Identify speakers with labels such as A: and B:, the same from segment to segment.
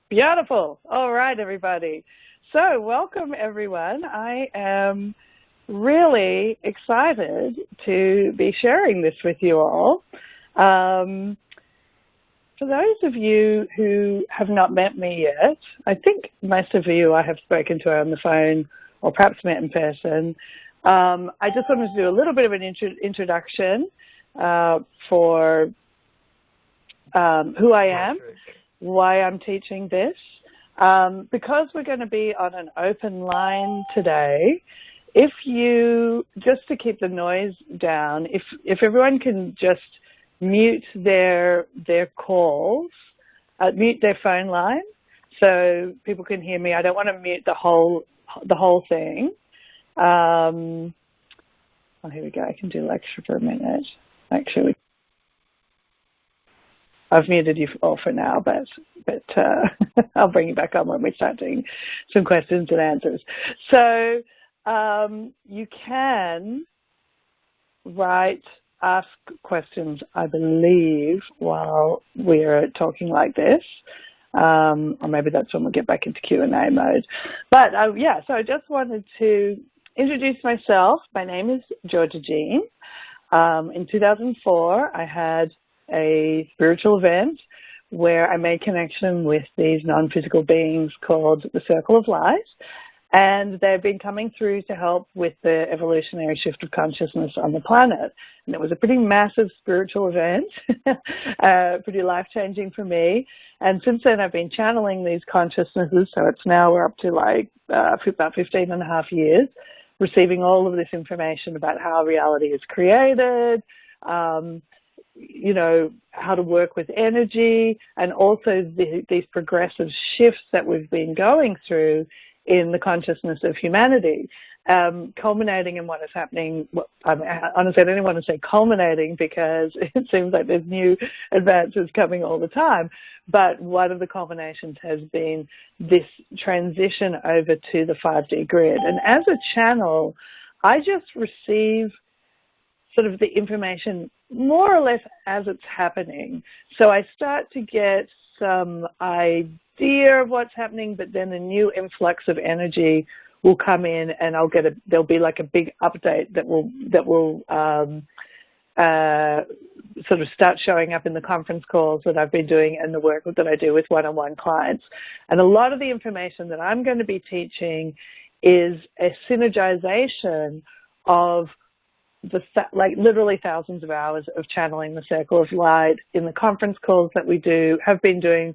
A: Beautiful. All right, everybody. So welcome, everyone. I am really excited to be sharing this with you all. For those of you who have not met me yet, I think most of you I have spoken to on the phone or perhaps met in person. I just wanted to do a little bit of an introduction for who I am, why I'm teaching this. Because we're going to be on an open line today, if you, just to keep the noise down, if everyone can just mute their calls, mute their phone line so people can hear me. I don't want to mute the whole thing. Oh, here we go. I can do lecture for a minute. Actually, I've muted you all for now, but I'll bring you back on when we start doing some questions and answers. So you can ask questions, I believe, while we're talking like this. Or maybe that's when we'll get back into Q&A mode. But yeah, so I just wanted to introduce myself. My name is Georgia Jean. In 2004, I had a spiritual event where I made connection with these non-physical beings called the Circle of Light. And they've been coming through to help with the evolutionary shift of consciousness on the planet. And it was a pretty massive spiritual event, pretty life-changing for me. And since then, I've been channeling these consciousnesses. So it's now we're up to like about 15 and a half years, receiving all of this information about how reality is created, you know, how to work with energy, and also these progressive shifts that we've been going through in the consciousness of humanity, culminating in what is happening. Well, honestly, I don't even want to say culminating because it seems like there's new advances coming all the time. But one of the culminations has been this transition over to the 5D grid. And as a channel, I just receive sort of the information more or less as it's happening. So I start to get some idea of what's happening, but then a new influx of energy will come in, and there'll be like a big update that will sort of start showing up in the conference calls that I've been doing and the work that I do with one-on-one clients. And a lot of the information that I'm going to be teaching is a synergization of like literally thousands of hours of channeling the Circle of Light in the conference calls that we have been doing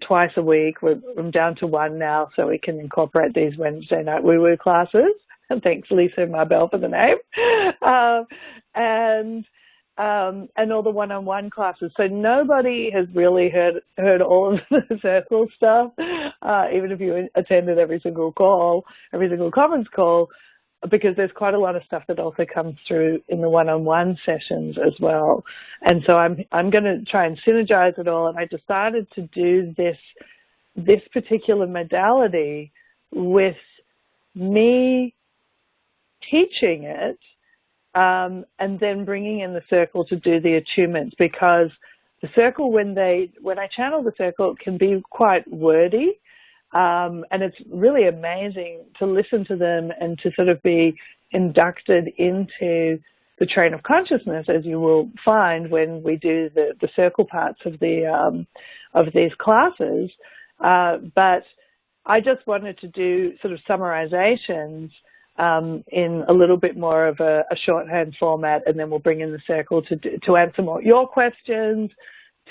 A: twice a week. I'm down to one now, so we can incorporate these Wednesday night woo-woo classes. And thanks, Lisa Marbell, for the name. And all the one-on-one classes. So nobody has really heard all of the circle stuff, even if you attended every single conference call, because there's quite a lot of stuff that also comes through in the one-on-one sessions as well. And so I'm going to try and synergize it all. And I decided to do this particular modality with me teaching it, and then bringing in the circle to do the attunements, because the circle, when I channel the circle, it can be quite wordy. And it's really amazing to listen to them and to sort of be inducted into the train of consciousness, as you will find when we do the circle parts of these classes. But I just wanted to do sort of summarizations in a little bit more of a shorthand format, and then we'll bring in the circle to answer more your questions,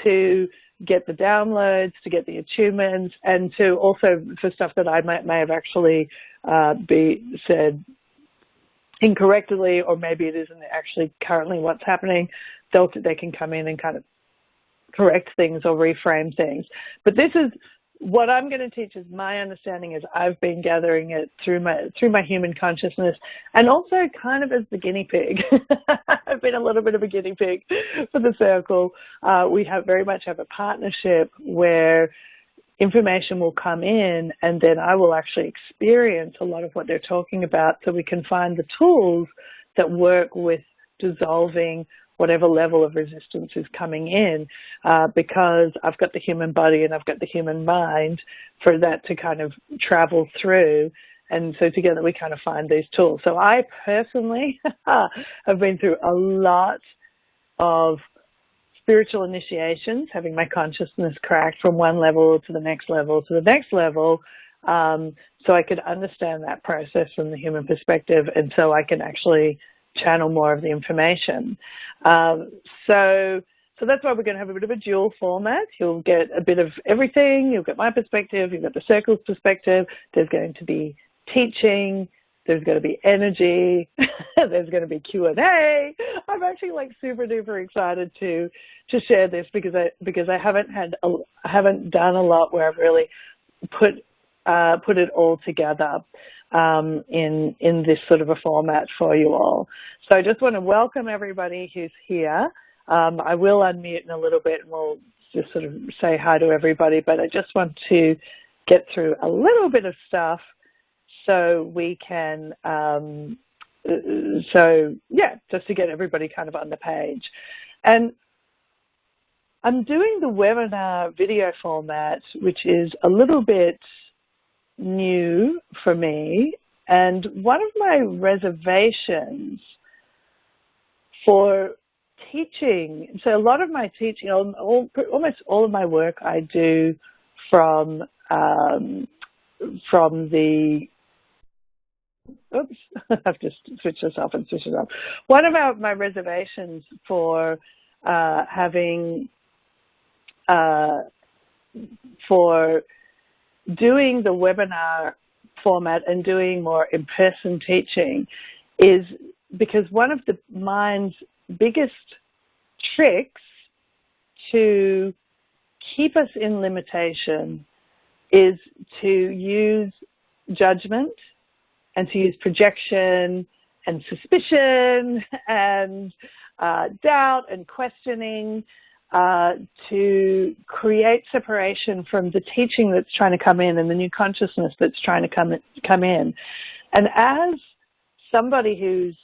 A: to get the downloads, to get the attunements, and to also for stuff that I may have actually be said incorrectly, or maybe it isn't actually currently what's happening. They can come in and kind of correct things or reframe things. But this is what I'm going to teach, is my understanding as I've been gathering it through my human consciousness, and also kind of as the guinea pig. I've been a little bit of a guinea pig for the circle. We very much have a partnership where information will come in, and then I will actually experience a lot of what they're talking about, so we can find the tools that work with dissolving whatever level of resistance is coming in, because I've got the human body and I've got the human mind for that to kind of travel through. And so together we kind of find these tools. So I personally have been through a lot of spiritual initiations, having my consciousness cracked from one level to the next level to the next level, so I could understand that process from the human perspective, and so I can actually channel more of the information. So that's why we're going to have a bit of a dual format. You'll get a bit of everything. You'll get my perspective. You'll get the circle's perspective. There's going to be teaching. There's going to be energy. There's going to be Q&A. I'm actually like super duper excited to share this because I haven't done a lot where I've really put it all together in this sort of a format for you all. So I just want to welcome everybody who's here. I will unmute in a little bit and we'll just sort of say hi to everybody, but I just want to get through a little bit of stuff so we can, just to get everybody kind of on the page. And I'm doing the webinar video format, which is a little bit new for me. And one of my reservations for teaching, so a lot of my teaching, almost all of my work I do from the, oops, I've just switched this off and switched it off. One of my reservations for for doing the webinar format and doing more in-person teaching is because one of the mind's biggest tricks to keep us in limitation is to use judgment and to use projection and suspicion and doubt and questioning to create separation from the teaching that's trying to come in and the new consciousness that's trying to come in. And as somebody who's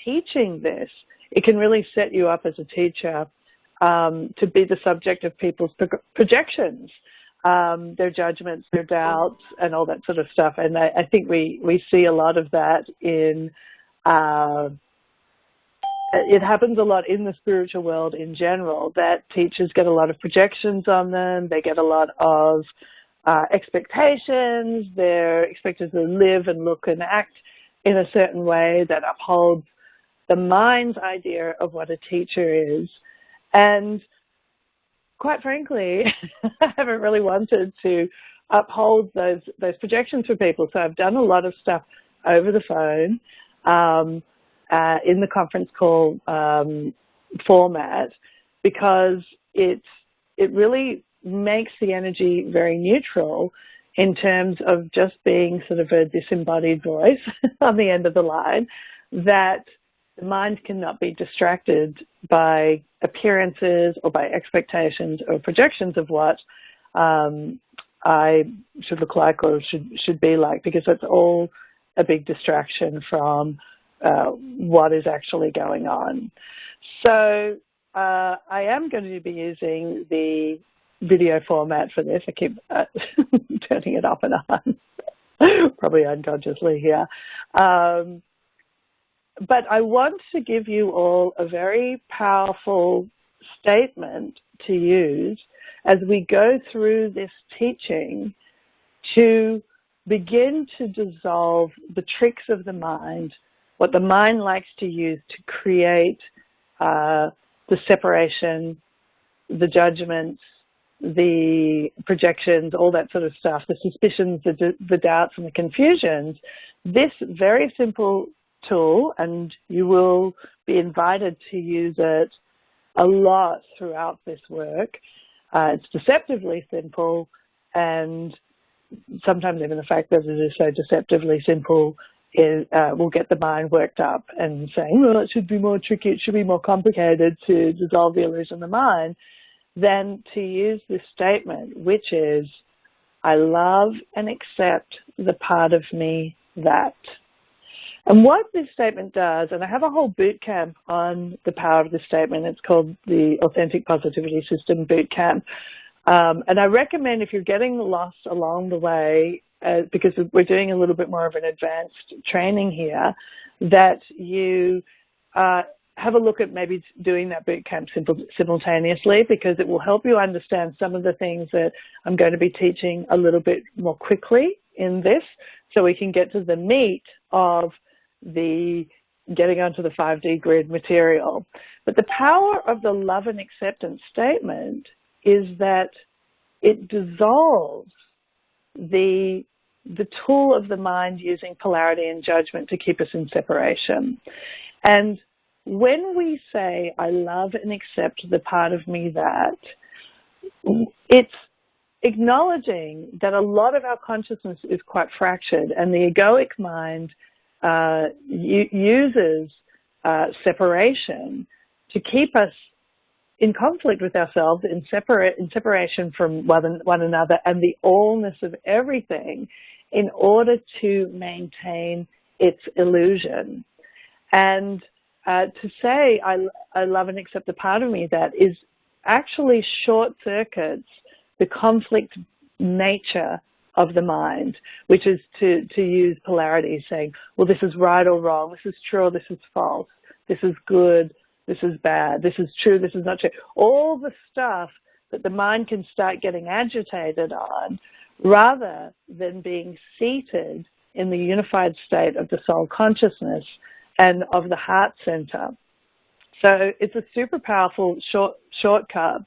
A: teaching this, it can really set you up as a teacher to be the subject of people's projections, their judgments, their doubts, and all that sort of stuff. And I think we see a lot of that in, it happens a lot in the spiritual world in general, that teachers get a lot of projections on them. They get a lot of expectations. They're expected to live and look and act in a certain way that upholds the mind's idea of what a teacher is. And quite frankly, I haven't really wanted to uphold those projections for people. So I've done a lot of stuff over the phone, in the conference call format, because it really makes the energy very neutral in terms of just being sort of a disembodied voice on the end of the line, that the mind cannot be distracted by appearances or by expectations or projections of what I should look like or should be like, because it's all a big distraction from what is actually going on. So I am going to be using the video format for this. I keep turning it off and on, probably unconsciously here. But I want to give you all a very powerful statement to use as we go through this teaching to begin to dissolve the tricks of the mind, what the mind likes to use to create the separation, the judgments, the projections, all that sort of stuff, the suspicions, the doubts and the confusions. This very simple tool, and you will be invited to use it a lot throughout this work. It's deceptively simple, and sometimes even the fact that it is so deceptively simple will get the mind worked up and saying, well, it should be more tricky, it should be more complicated to dissolve the illusion of the mind, than to use this statement, which is, I love and accept the part of me that. And what this statement does, and I have a whole boot camp on the power of this statement. It's called the Authentic Positivity System Boot Camp. And I recommend, if you're getting lost along the way, because we're doing a little bit more of an advanced training here, that you have a look at maybe doing that boot camp simultaneously, because it will help you understand some of the things that I'm going to be teaching a little bit more quickly in this, so we can get to the meat of the getting onto the 5D grid material. But the power of the love and acceptance statement is that it dissolves the tool of the mind using polarity and judgment to keep us in separation. And when we say, I love and accept the part of me that, it's acknowledging that a lot of our consciousness is quite fractured, and the egoic mind uses separation to keep us in conflict with ourselves, in separation from one another and the allness of everything, in order to maintain its illusion. And to say, I love and accept the part of me that, is actually short circuits the conflict nature of the mind, which is to use polarity, saying, well, this is right or wrong, this is true or this is false, this is good, this is bad, this is true, this is not true. All the stuff that the mind can start getting agitated on, rather than being seated in the unified state of the soul consciousness and of the heart center. So it's a super powerful shortcut,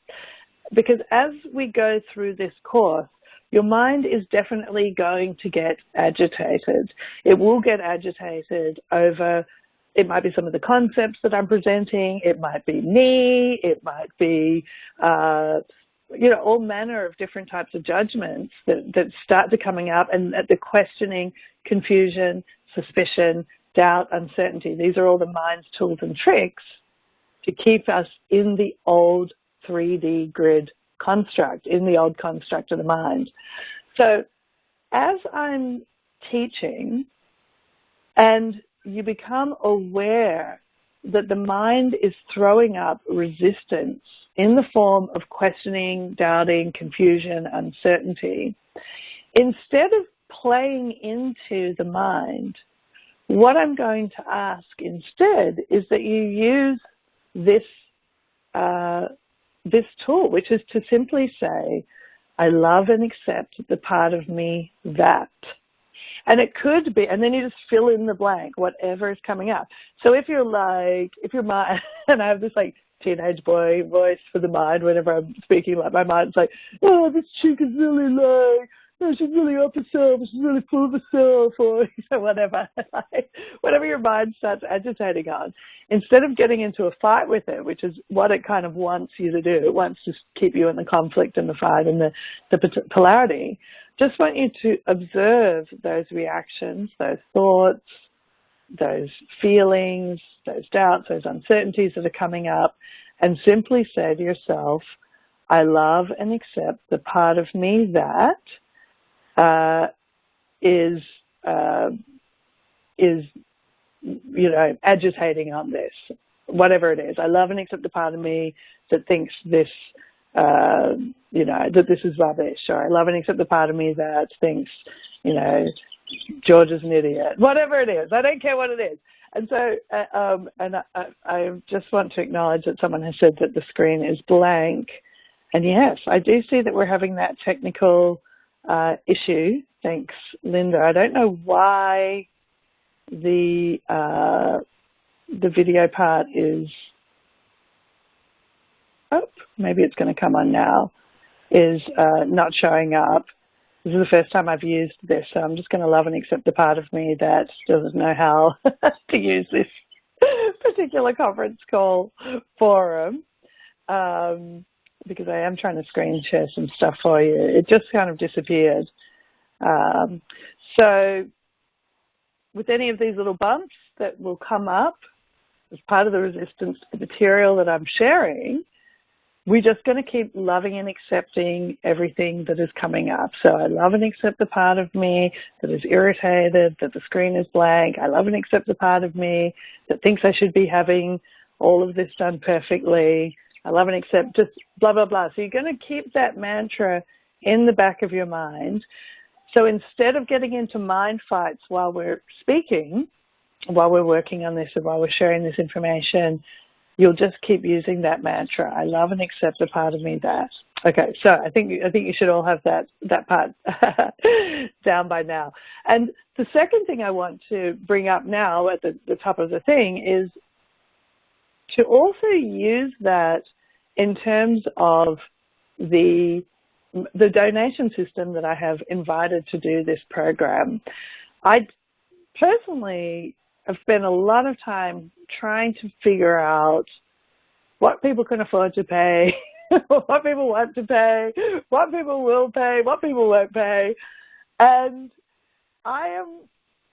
A: because as we go through this course, your mind is definitely going to get agitated. It will get agitated over, it might be some of the concepts that I'm presenting, it might be me, it might be, all manner of different types of judgments that start to coming up, and the questioning, confusion, suspicion, doubt, uncertainty. These are all the mind's tools and tricks to keep us in the old 3D grid construct, in the old construct of the mind. So as I'm teaching, and you become aware that the mind is throwing up resistance in the form of questioning, doubting, confusion, uncertainty, instead of playing into the mind, what I'm going to ask instead is that you use this tool, which is to simply say, I love and accept the part of me that. And it could be, and then you just fill in the blank, whatever is coming up. So if you're mind, and I have this like teenage boy voice for the mind whenever I'm speaking, like my mind's like, oh, this chick is really like, oh, she's really up herself, she's really full of herself, or whatever. Whatever your mind starts agitating on, instead of getting into a fight with it, which is what it kind of wants you to do, it wants to keep you in the conflict and the fight and the polarity, just want you to observe those reactions, those thoughts, those feelings, those doubts, those uncertainties that are coming up, and simply say to yourself, I love and accept the part of me that is agitating on this, whatever it is. I love and accept the part of me that thinks this, that this is rubbish, or I love and accept the part of me that thinks, George is an idiot, whatever it is. I don't care what it is. And so, I just want to acknowledge that someone has said that the screen is blank. And yes, I do see that we're having that technical issue. Thanks, Linda. I don't know why the video part is, maybe it's going to come on now, is not showing up. This is the first time I've used this, so I'm just going to love and accept the part of me that doesn't know how to use this particular conference call forum, because I am trying to screen share some stuff for you. It just kind of disappeared. So with any of these little bumps that will come up as part of the resistance to the material that I'm sharing, we're just going to keep loving and accepting everything that is coming up. So I love and accept the part of me that is irritated, that the screen is blank. I love and accept the part of me that thinks I should be having all of this done perfectly. I love and accept just blah, blah, blah. So you're going to keep that mantra in the back of your mind. So instead of getting into mind fights while we're speaking, while we're working on this and while we're sharing this information, you'll just keep using that mantra. I love and accept the part of me that. Okay, so I think you should all have that part down by now. And the second thing I want to bring up now at the top of the thing is to also use that in terms of the donation system that I have invited to do this program. I personally I've spent a lot of time trying to figure out what people can afford to pay, what people want to pay, what people will pay, what people won't pay. And I am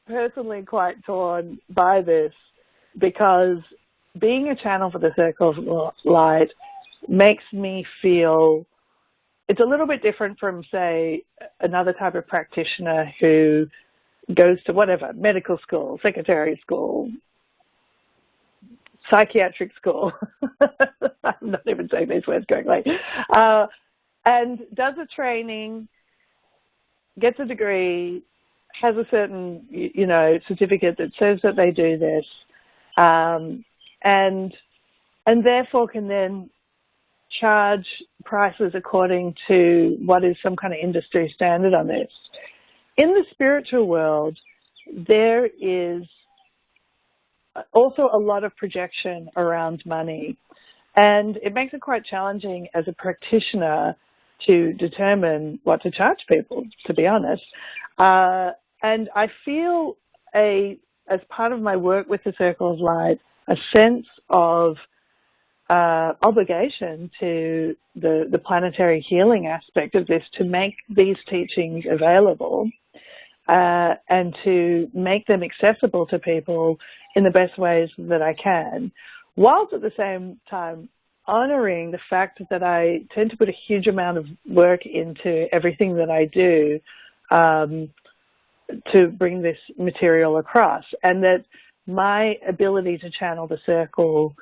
A: personally quite torn by this because being a channel for the Circle of Light makes me feel it's a little bit different from, say, another type of practitioner who goes to whatever, medical school, secretary school, psychiatric school. I'm not even saying these words correctly. And does a training, gets a degree, has a certain, certificate that says that they do this, and therefore can then charge prices according to what is some kind of industry standard on this. In the spiritual world, there is also a lot of projection around money, and it makes it quite challenging as a practitioner to determine what to charge people, to be honest. And I feel, as part of my work with the Circle of Light, a sense of obligation to the planetary healing aspect of this, to make these teachings available and to make them accessible to people in the best ways that I can, whilst at the same time honoring the fact that I tend to put a huge amount of work into everything that I do to bring this material across, and that my ability to channel the circle,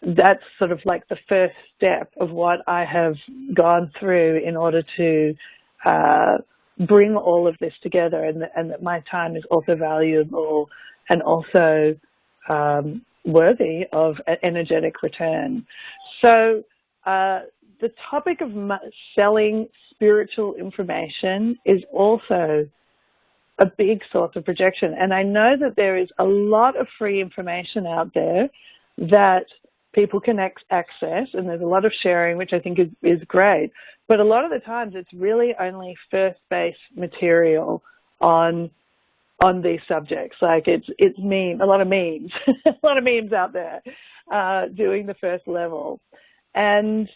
A: that's sort of like the first step of what I have gone through in order to bring all of this together, and that my time is also valuable and also worthy of an energetic return. So the topic of selling spiritual information is also a big source of projection. And I know that there is a lot of free information out there that people can access, and there's a lot of sharing, which I think is great. But a lot of the times it's really only first base material on these subjects. Like it's a lot of memes, a lot of memes out there doing the first level. And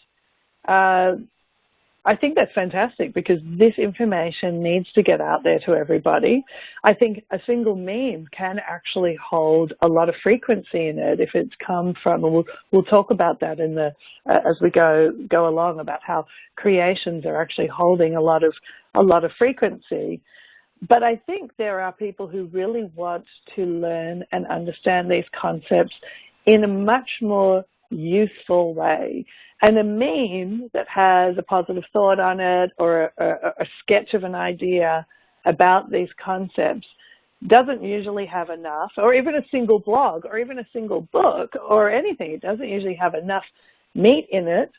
A: I think that's fantastic, because this information needs to get out there to everybody. I think a single meme can actually hold a lot of frequency in it if it's come from, and we'll talk about that in the as we go along, about how creations are actually holding a lot of frequency. But I think there are people who really want to learn and understand these concepts in a much more useful way. And a meme that has a positive thought on it, or a sketch of an idea about these concepts, doesn't usually have enough, or even a single blog, or even a single book, or anything. It doesn't usually have enough meat in it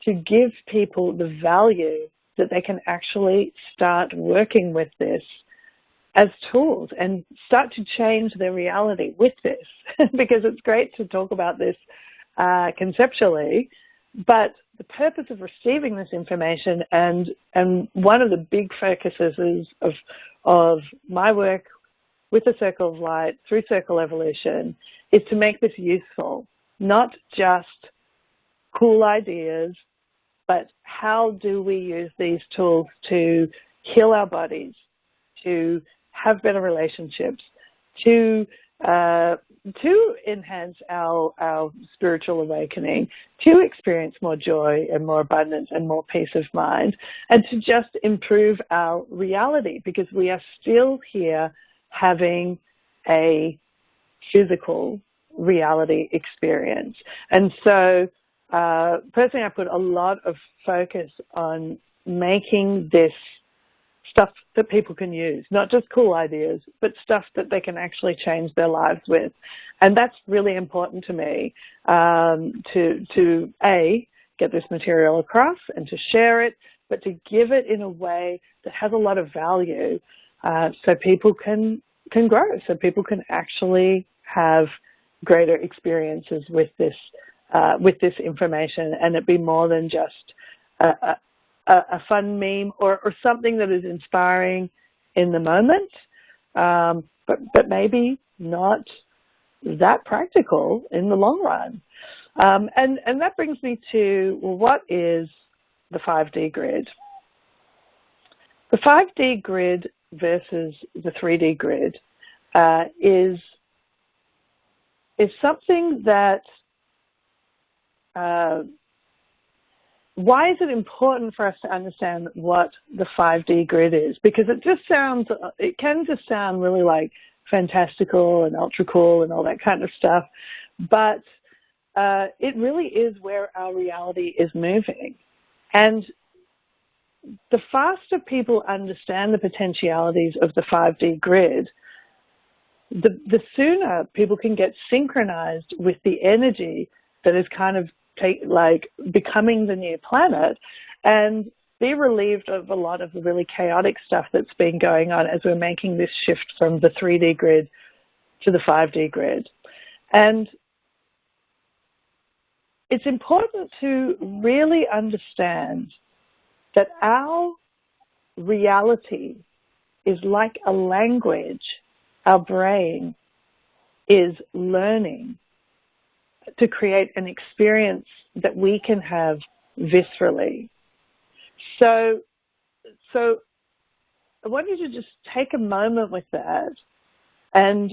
A: to give people the value that they can actually start working with this as tools and start to change their reality with this. Because it's great to talk about this conceptually, but the purpose of receiving this information, and one of the big focuses of my work with the Circle of Light through Circle Evolution, is to make this useful, not just cool ideas, but how do we use these tools to heal our bodies, to have better relationships, to to enhance our spiritual awakening, to experience more joy and more abundance and more peace of mind, and to just improve our reality, because we are still here having a physical reality experience. And so personally, I put a lot of focus on making this stuff that people can use, not just cool ideas, but stuff that they can actually change their lives with. And that's really important to me, to A, get this material across and to share it, but to give it in a way that has a lot of value, so people can grow, so people can actually have greater experiences with this information, and it be more than just a fun meme or something that is inspiring in the moment, but maybe not that practical in the long run. And that brings me to, well, what is the 5D grid? The 5D grid versus the 3D grid is something that why is it important for us to understand what the 5D grid is? Because it can just sound really like fantastical and ultra cool and all that kind of stuff, but it really is where our reality is moving. And the faster people understand the potentialities of the 5D grid, the sooner people can get synchronized with the energy that is kind of becoming the new planet, and be relieved of a lot of the really chaotic stuff that's been going on as we're making this shift from the 3D grid to the 5D grid. And it's important to really understand that our reality is like a language our brain is learning to create an experience that we can have viscerally. So I want you to just take a moment with that and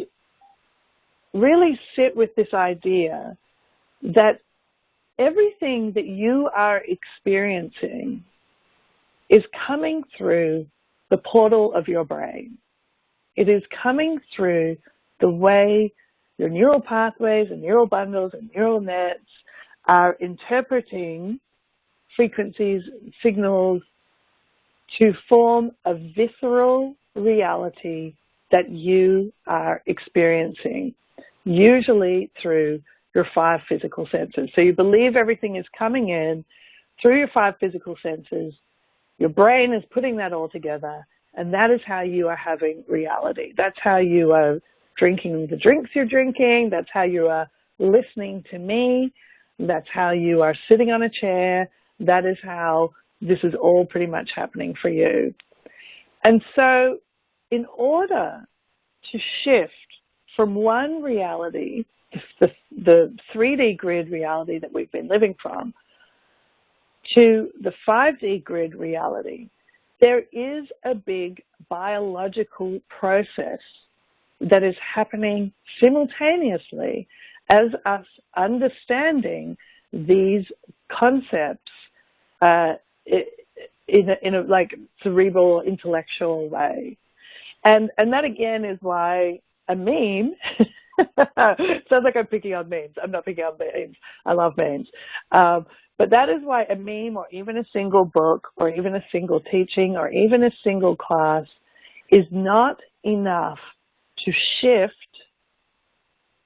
A: really sit with this idea that everything that you are experiencing is coming through the portal of your brain. It is coming through the way your neural pathways and neural bundles and neural nets are interpreting frequencies, signals to form a visceral reality that you are experiencing, usually through your 5 physical senses. So you believe everything is coming in through your 5 physical senses. Your brain is putting that all together, and that is how you are having reality. That's how you are drinking the drinks you're drinking. That's how you are listening to me. That's how you are sitting on a chair. That is how this is all pretty much happening for you. And so in order to shift from one reality, the 3D grid reality that we've been living from, to the 5D grid reality, there is a big biological process that is happening simultaneously as us understanding these concepts in a like cerebral, intellectual way. And that again is why a meme sounds like I'm picking on memes. I'm not picking on memes. I love memes. But that is why a meme or even a single book or even a single teaching or even a single class is not enough to shift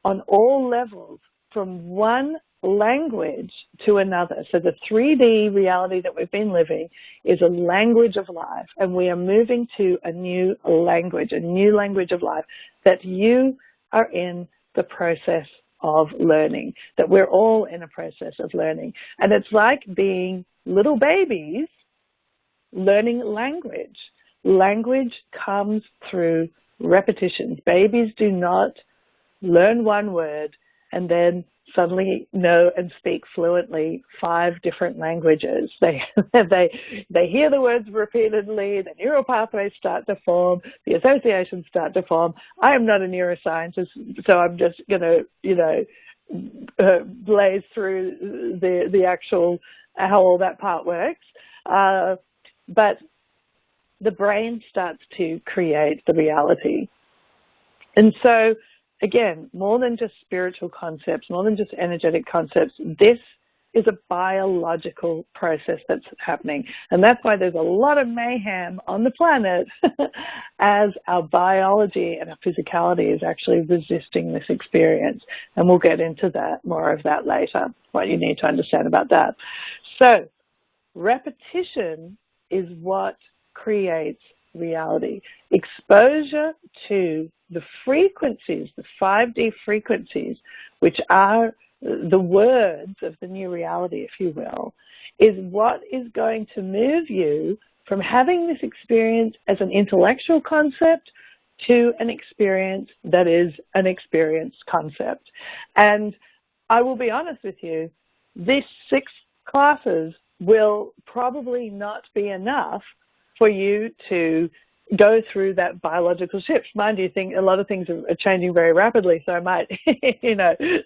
A: on all levels from one language to another. So the 3D reality that we've been living is a language of life, and we are moving to a new language of life that you are in the process of learning, that we're all in a process of learning. And it's like being little babies learning language. Language comes through repetitions. Babies do not learn one word and then suddenly know and speak fluently 5 different languages. They hear the words repeatedly, the neural pathways start to form, the associations start to form. I am not a neuroscientist, so I'm just going to, blaze through the actual, how all that part works. But the brain starts to create the reality. And so, again, more than just spiritual concepts, more than just energetic concepts, this is a biological process that's happening. And that's why there's a lot of mayhem on the planet as our biology and our physicality is actually resisting this experience. And we'll get into that, more of that later, what you need to understand about that. So, repetition is what creates reality. Exposure to the frequencies, the 5D frequencies, which are the words of the new reality, if you will, is what is going to move you from having this experience as an intellectual concept to an experience that is an experienced concept. And I will be honest with you, these 6 classes will probably not be enough for you to go through that biological shift. Mind you, a lot of things are changing very rapidly, so I might,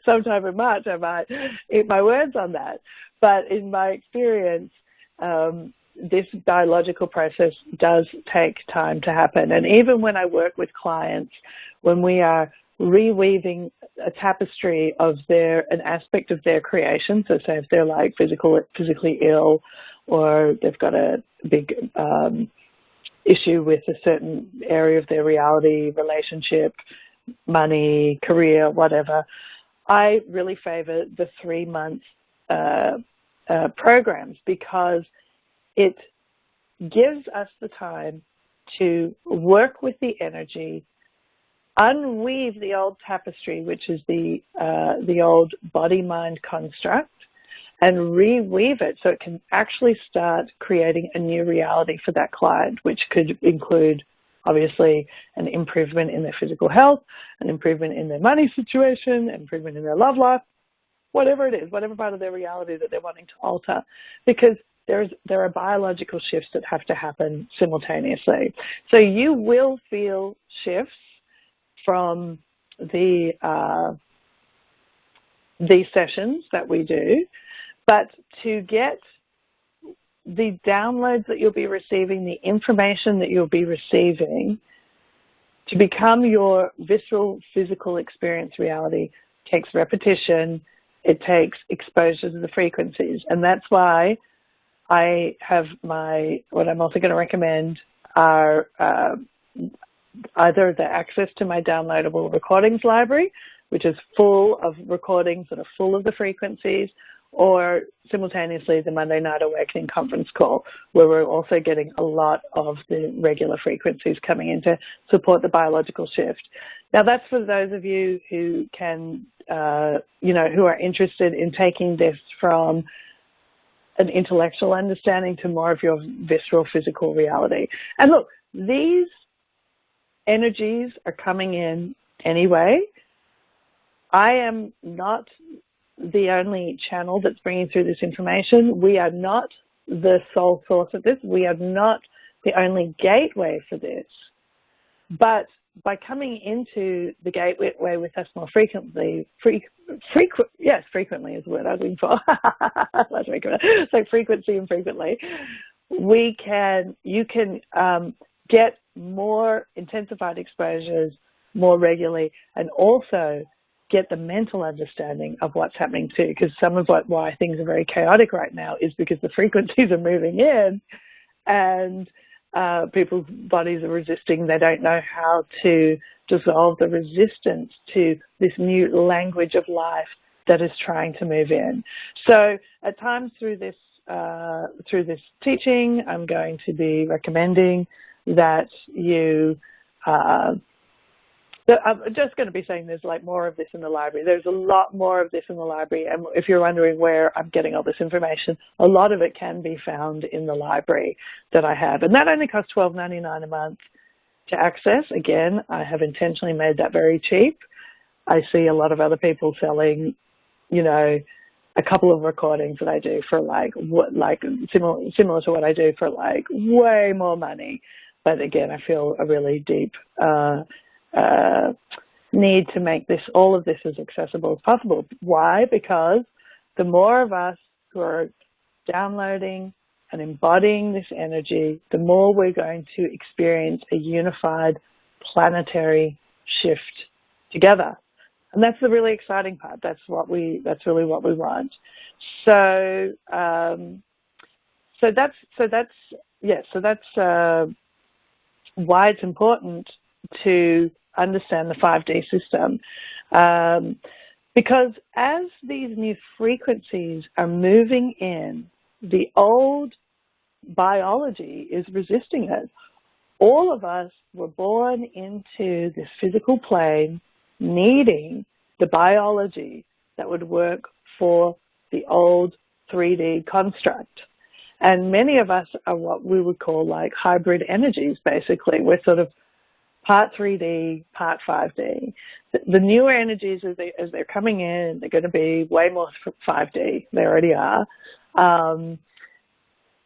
A: sometime in March, I might eat my words on that. But in my experience, this biological process does take time to happen. And even when I work with clients, when we are reweaving a tapestry of an aspect of their creation, so say if they're like physically ill, or they've got a big issue with a certain area of their reality, relationship, money, career, whatever, I really favor the 3-month programs, because it gives us the time to work with the energy, unweave the old tapestry, which is the old body-mind construct, and reweave it so it can actually start creating a new reality for that client, which could include, obviously, an improvement in their physical health, an improvement in their money situation, an improvement in their love life, whatever it is, whatever part of their reality that they're wanting to alter, because there are biological shifts that have to happen simultaneously. So you will feel shifts from these sessions that we do, but to get the downloads that you'll be receiving, the information that you'll be receiving to become your visceral physical experience reality takes repetition, it takes exposure to the frequencies. And that's why I have what I'm also going to recommend are either the access to my downloadable recordings library, which is full of recordings that are full of the frequencies, or simultaneously the Monday Night Awakening conference call, where we're also getting a lot of the regular frequencies coming in to support the biological shift. Now, that's for those of you who can, who are interested in taking this from an intellectual understanding to more of your visceral physical reality. And look, these energies are coming in anyway. I am not the only channel that's bringing through this information. We are not the sole source of this. We are not the only gateway for this. But by coming into the gateway with us more frequently, frequently is the word I was looking for. So frequency and frequently, you can get more intensified exposures more regularly, and also get the mental understanding of what's happening too, because some of why things are very chaotic right now is because the frequencies are moving in and people's bodies are resisting. They don't know how to dissolve the resistance to this new language of life that is trying to move in. So at times through this teaching, I'm going to be recommending that you I'm just going to be saying there's like more of this in the library. There's a lot more of this in the library. And if you're wondering where I'm getting all this information, a lot of it can be found in the library that I have. And that only costs $12.99 a month to access. Again, I have intentionally made that very cheap. I see a lot of other people selling, you know, a couple of recordings that I do for similar to what I do for way more money. But again, I feel a really deep need to make all of this as accessible as possible. Why? Because the more of us who are downloading and embodying this energy, the more we're going to experience a unified planetary shift together. And that's the really exciting part. That's really what we want. So that's why it's important to understand the 5D system, because as these new frequencies are moving in, the old biology is resisting it. All of us were born into this physical plane needing the biology that would work for the old 3D construct. And many of us are what we would call like hybrid energies, basically. We're sort of part 3D, part 5D. The newer energies, as they're coming in, they're going to be way more 5D. They already are.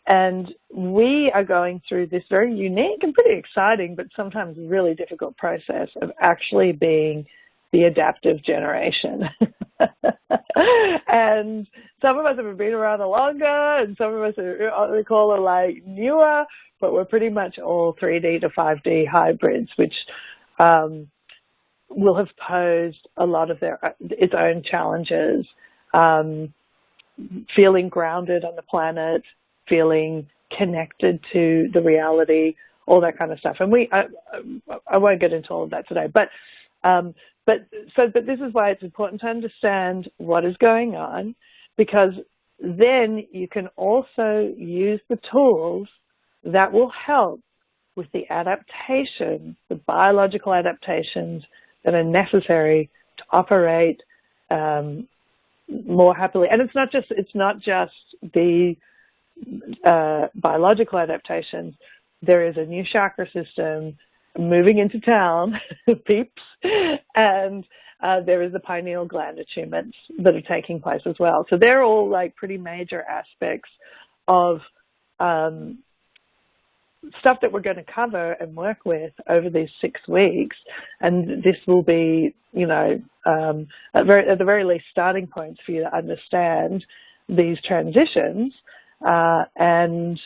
A: And we are going through this very unique and pretty exciting, but sometimes really difficult process of actually being the adaptive generation. And some of us have been around longer, and some of us are, we call it like newer, but we're pretty much all 3D to 5D hybrids, which will have posed a lot of its own challenges. Feeling grounded on the planet, feeling connected to the reality, all that kind of stuff. And I won't get into all of that today, but this is why it's important to understand what is going on, because then you can also use the tools that will help with the adaptation, the biological adaptations that are necessary to operate more happily. And it's not just the biological adaptations. There is a new chakra system moving into town, peeps, and there is the pineal gland attunements that are taking place as well. So they're all like pretty major aspects of stuff that we're going to cover and work with over these 6 weeks. And this will be, you know, at the very least starting points for you to understand these transitions and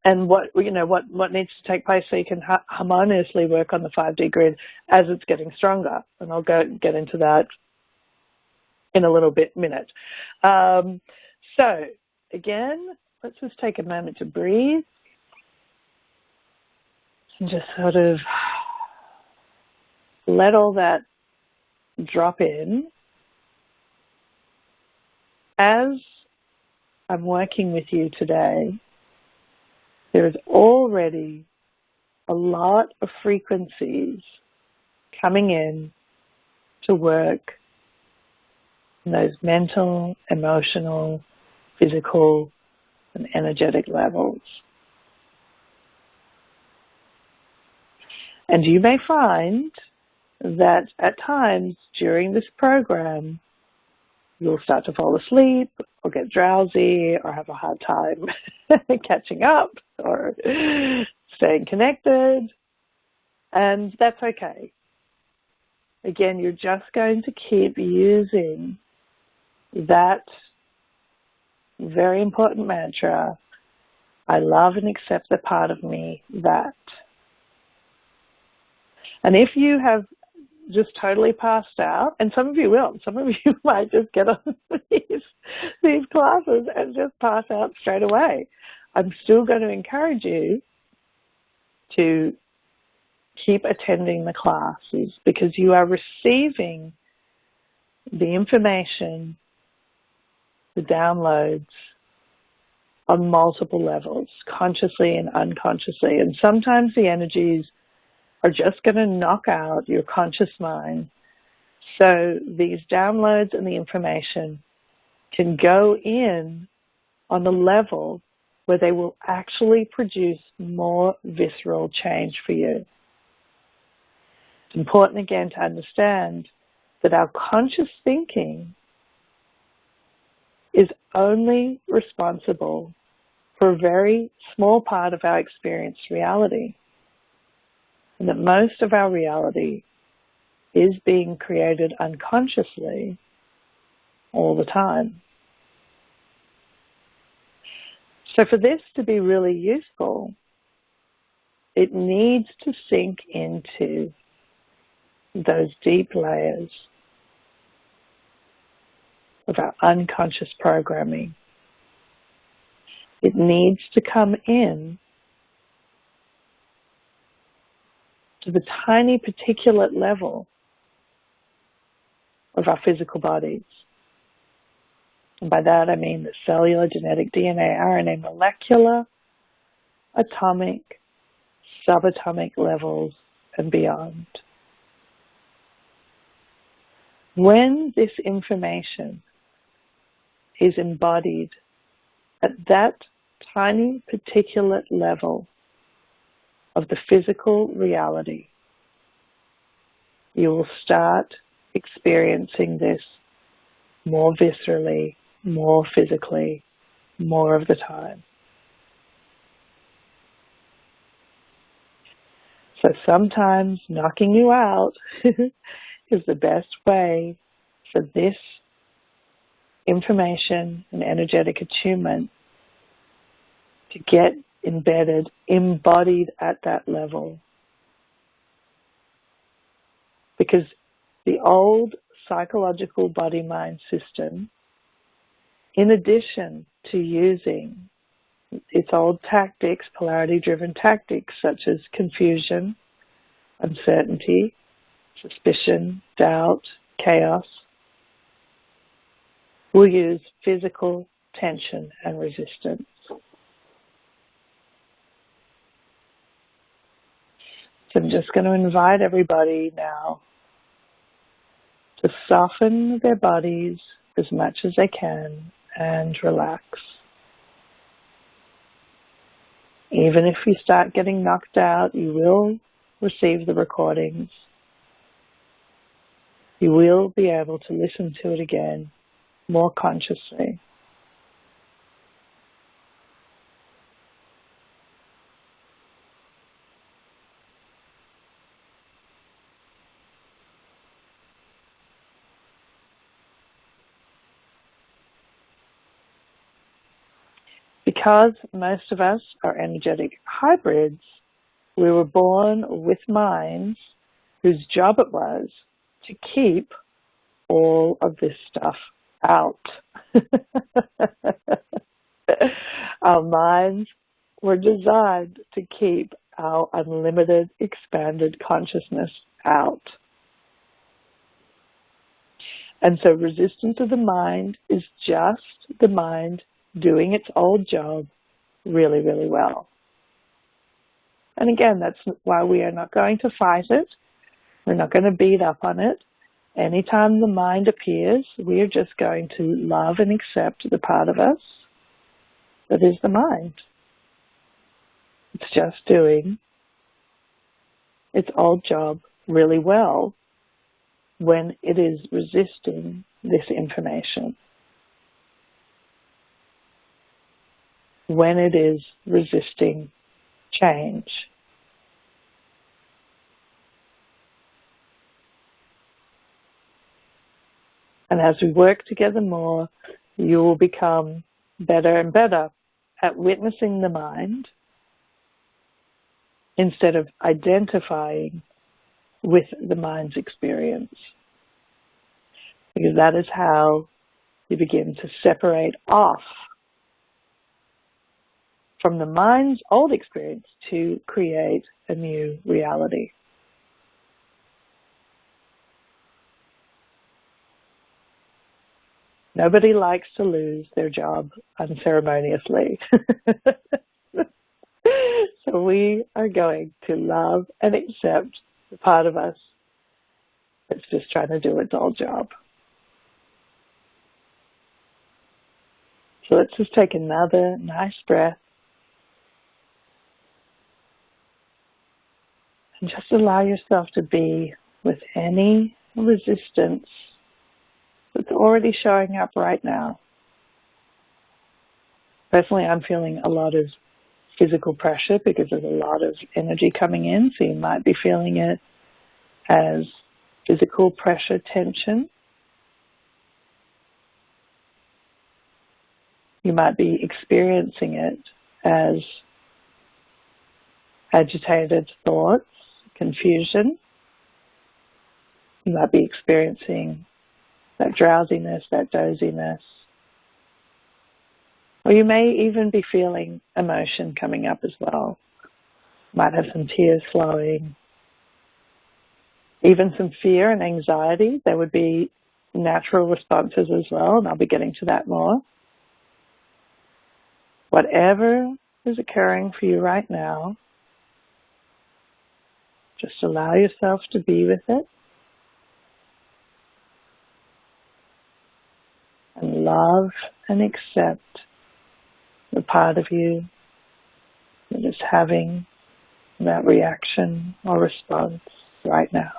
A: what needs to take place so you can harmoniously work on the 5D grid as it's getting stronger. And I'll get into that in a little minute. So again, let's just take a moment to breathe and just sort of let all that drop in. As I'm working with you today, there is already a lot of frequencies coming in to work in those mental, emotional, physical, and energetic levels. And you may find that at times during this program, you'll start to fall asleep or get drowsy or have a hard time catching up or staying connected. And that's okay. Again, you're just going to keep using that very important mantra, I love and accept the part of me that. And if you have just totally passed out, and some of you will, some of you might just get on these classes and just pass out straight away, I'm still going to encourage you to keep attending the classes because you are receiving the information, the downloads on multiple levels, consciously and unconsciously. And sometimes the energies are just going to knock out your conscious mind. So these downloads and the information can go in on the level where they will actually produce more visceral change for you. It's important again to understand that our conscious thinking is only responsible for a very small part of our experienced reality, and that most of our reality is being created unconsciously all the time. So for this to be really useful, it needs to sink into those deep layers of our unconscious programming. It needs to come in to the tiny particulate level of our physical bodies. And by that I mean the cellular, genetic, DNA, RNA, molecular, atomic, subatomic levels and beyond. When this information is embodied at that tiny particulate level of the physical reality, you will start experiencing this more viscerally, more physically, more of the time. So sometimes knocking you out is the best way for this information and energetic attunement to get embedded, embodied at that level. Because the old psychological body-mind system, in addition to using its old tactics, polarity-driven tactics such as confusion, uncertainty, suspicion, doubt, chaos, will use physical tension and resistance. So I'm just going to invite everybody now to soften their bodies as much as they can and relax. Even if you start getting knocked out, you will receive the recordings. You will be able to listen to it again more consciously. Because most of us are energetic hybrids, we were born with minds whose job it was to keep all of this stuff out. Our minds were designed to keep our unlimited, expanded consciousness out. And so resistance of the mind is just the mind doing its old job really, really well. And again, that's why we are not going to fight it. We're not going to beat up on it. Anytime the mind appears, we are just going to love and accept the part of us that is the mind. It's just doing its old job really well when it is resisting this information. When it is resisting change. And as we work together more, you will become better and better at witnessing the mind instead of identifying with the mind's experience. Because that is how you begin to separate off from the mind's old experience to create a new reality. Nobody likes to lose their job unceremoniously. So we are going to love and accept the part of us that's just trying to do its old job. So let's just take another nice breath. And just allow yourself to be with any resistance that's already showing up right now. Personally, I'm feeling a lot of physical pressure because there's a lot of energy coming in, so you might be feeling it as physical pressure, tension. You might be experiencing it as agitated thoughts, confusion. You might be experiencing that drowsiness, that doziness. Or you may even be feeling emotion coming up as well. Might have some tears flowing. Even some fear and anxiety. There would be natural responses as well, and I'll be getting to that more. Whatever is occurring for you right now, just allow yourself to be with it. And love and accept the part of you that is having that reaction or response right now.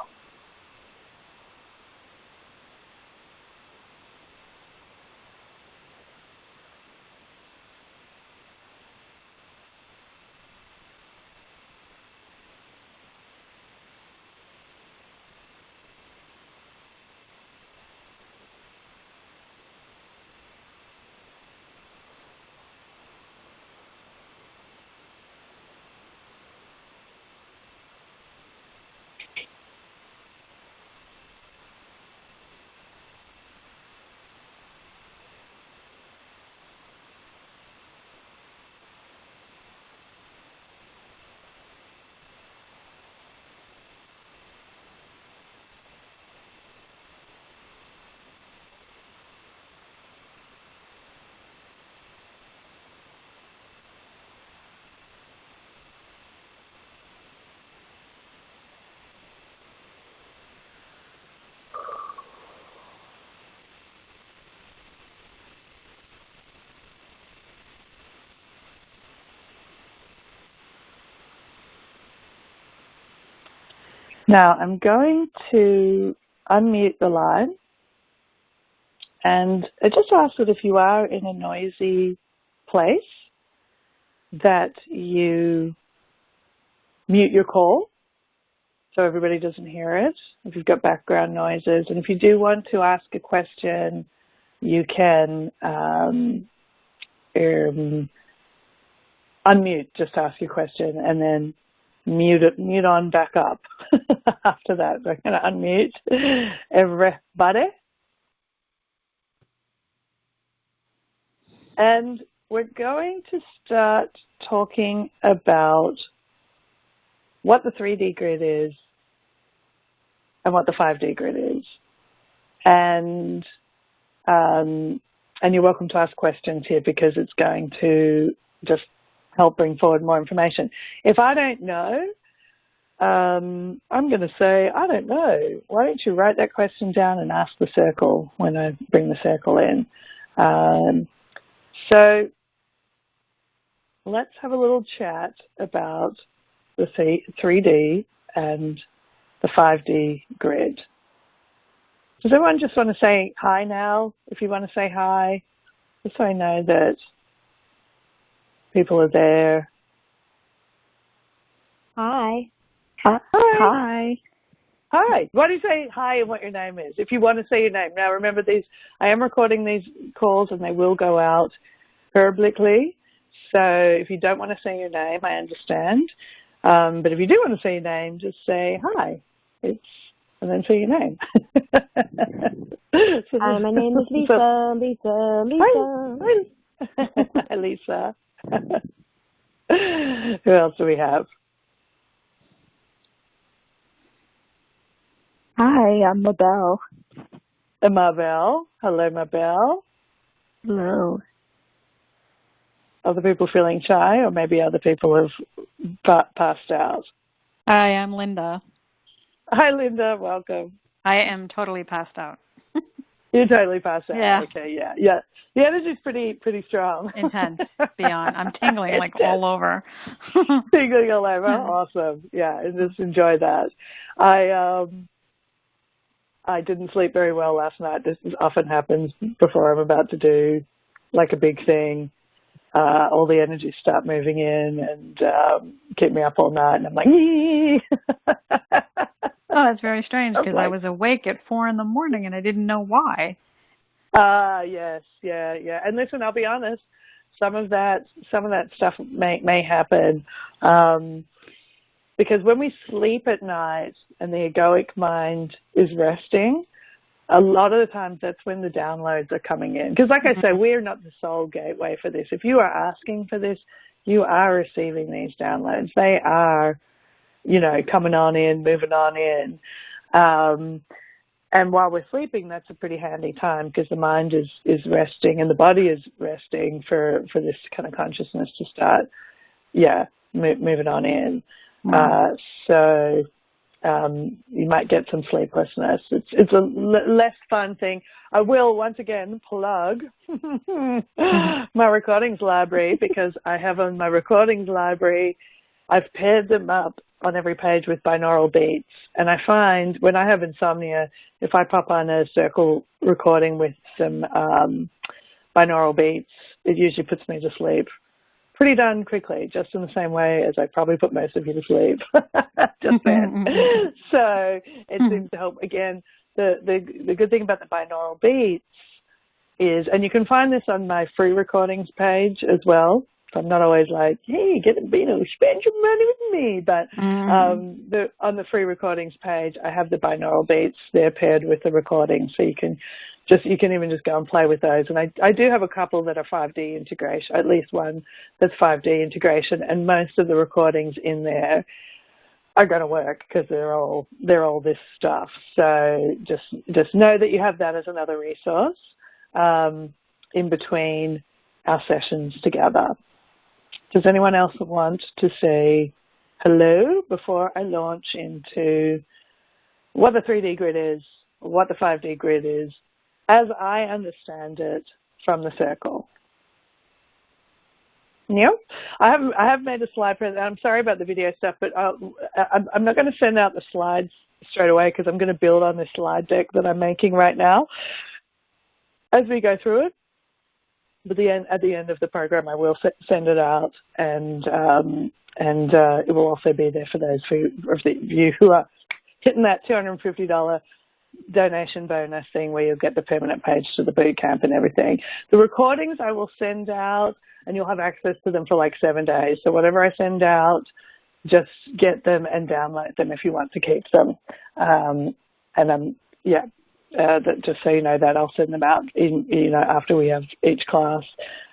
A: Now I'm going to unmute the line, and I just ask that if you are in a noisy place that you mute your call so everybody doesn't hear it, if you've got background noises. And if you do want to ask a question, you can unmute, just ask your question, and then mute on back up after that. So I'm going to unmute everybody. And we're going to start talking about what the 3D grid is and what the 5D grid is. And you're welcome to ask questions here because it's going to just help bring forward more information. If I don't know, I'm going to say, I don't know. Why don't you write that question down and ask the circle when I bring the circle in. So let's have a little chat about the 3D and the 5D grid. Does everyone just want to say hi now? If you want to say hi, just so I know that people are there.
B: Hi.
A: Hi.
B: Hi.
A: Hi. Why do you say hi and what your name is? If you want to say your name. Now remember, I am recording these calls and they will go out publicly. So if you don't want to say your name, I understand. But if you do want to say your name, just say hi. And then say your name.
B: Hi, my name is Lisa. Lisa.
A: Hi, Lisa. Who else do we have?
B: Hi, I'm Mabel.
A: Mabel. Hello, Mabel.
B: Hello.
A: Other people feeling shy, or maybe other people have passed out?
C: Hi, I'm Linda.
A: Hi, Linda. Welcome.
C: I am totally passed out.
A: You totally passed out.
C: Yeah.
A: Okay, yeah, yeah. The energy's pretty strong.
C: Intense, beyond. I'm tingling like all over.
A: Tingling all over. Awesome. Yeah, and just enjoy that. I didn't sleep very well last night. This often happens before I'm about to do like a big thing. All the energies start moving in and keep me up all night, and I'm like, yee.
C: Oh, that's very strange because I
A: like,
C: was awake at 4 a.m. and I didn't know why.
A: Yes, yeah. And listen, I'll be honest. Some of that stuff may happen because when we sleep at night and the egoic mind is resting, a lot of the times that's when the downloads are coming in. Because like I say, we're not the sole gateway for this. If you are asking for this, you are receiving these downloads. They are, coming on in, moving on in. And while we're sleeping, that's a pretty handy time because the mind is resting and the body is resting for this kind of consciousness to start, moving on in. So you might get some sleeplessness. It's a less fun thing. I will once again plug my recordings library because I have on my recordings library, I've paired them up on every page with binaural beats. And I find when I have insomnia, if I pop on a circle recording with some binaural beats, it usually puts me to sleep pretty darn quickly, just in the same way as I probably put most of you to sleep. Just then. So it seems to help. Again, the good thing about the binaural beats is, and you can find this on my free recordings page as well. So I'm not always like, hey, get a Beano, spend your money with me. But on the free recordings page, I have the binaural beats. They're paired with the recording, so you can even just go and play with those. And I do have a couple that are 5D integration, at least one that's 5D integration, and most of the recordings in there are going to work because they're all this stuff. So just know that you have that as another resource in between our sessions together. Does anyone else want to say hello before I launch into what the 3D grid is, what the 5D grid is, as I understand it from the circle? Yeah, I have made a slide present. I'm sorry about the video stuff, but I'm not going to send out the slides straight away because I'm going to build on this slide deck that I'm making right now as we go through it. But at the end of the program, I will send it out, and it will also be there for those of you who are hitting that $250 donation bonus thing where you'll get the permanent page to the boot camp and everything. The recordings I will send out, and you'll have access to them for like 7 days. So whatever I send out, just get them and download them if you want to keep them. Just so you know that I'll send them out after we have each class,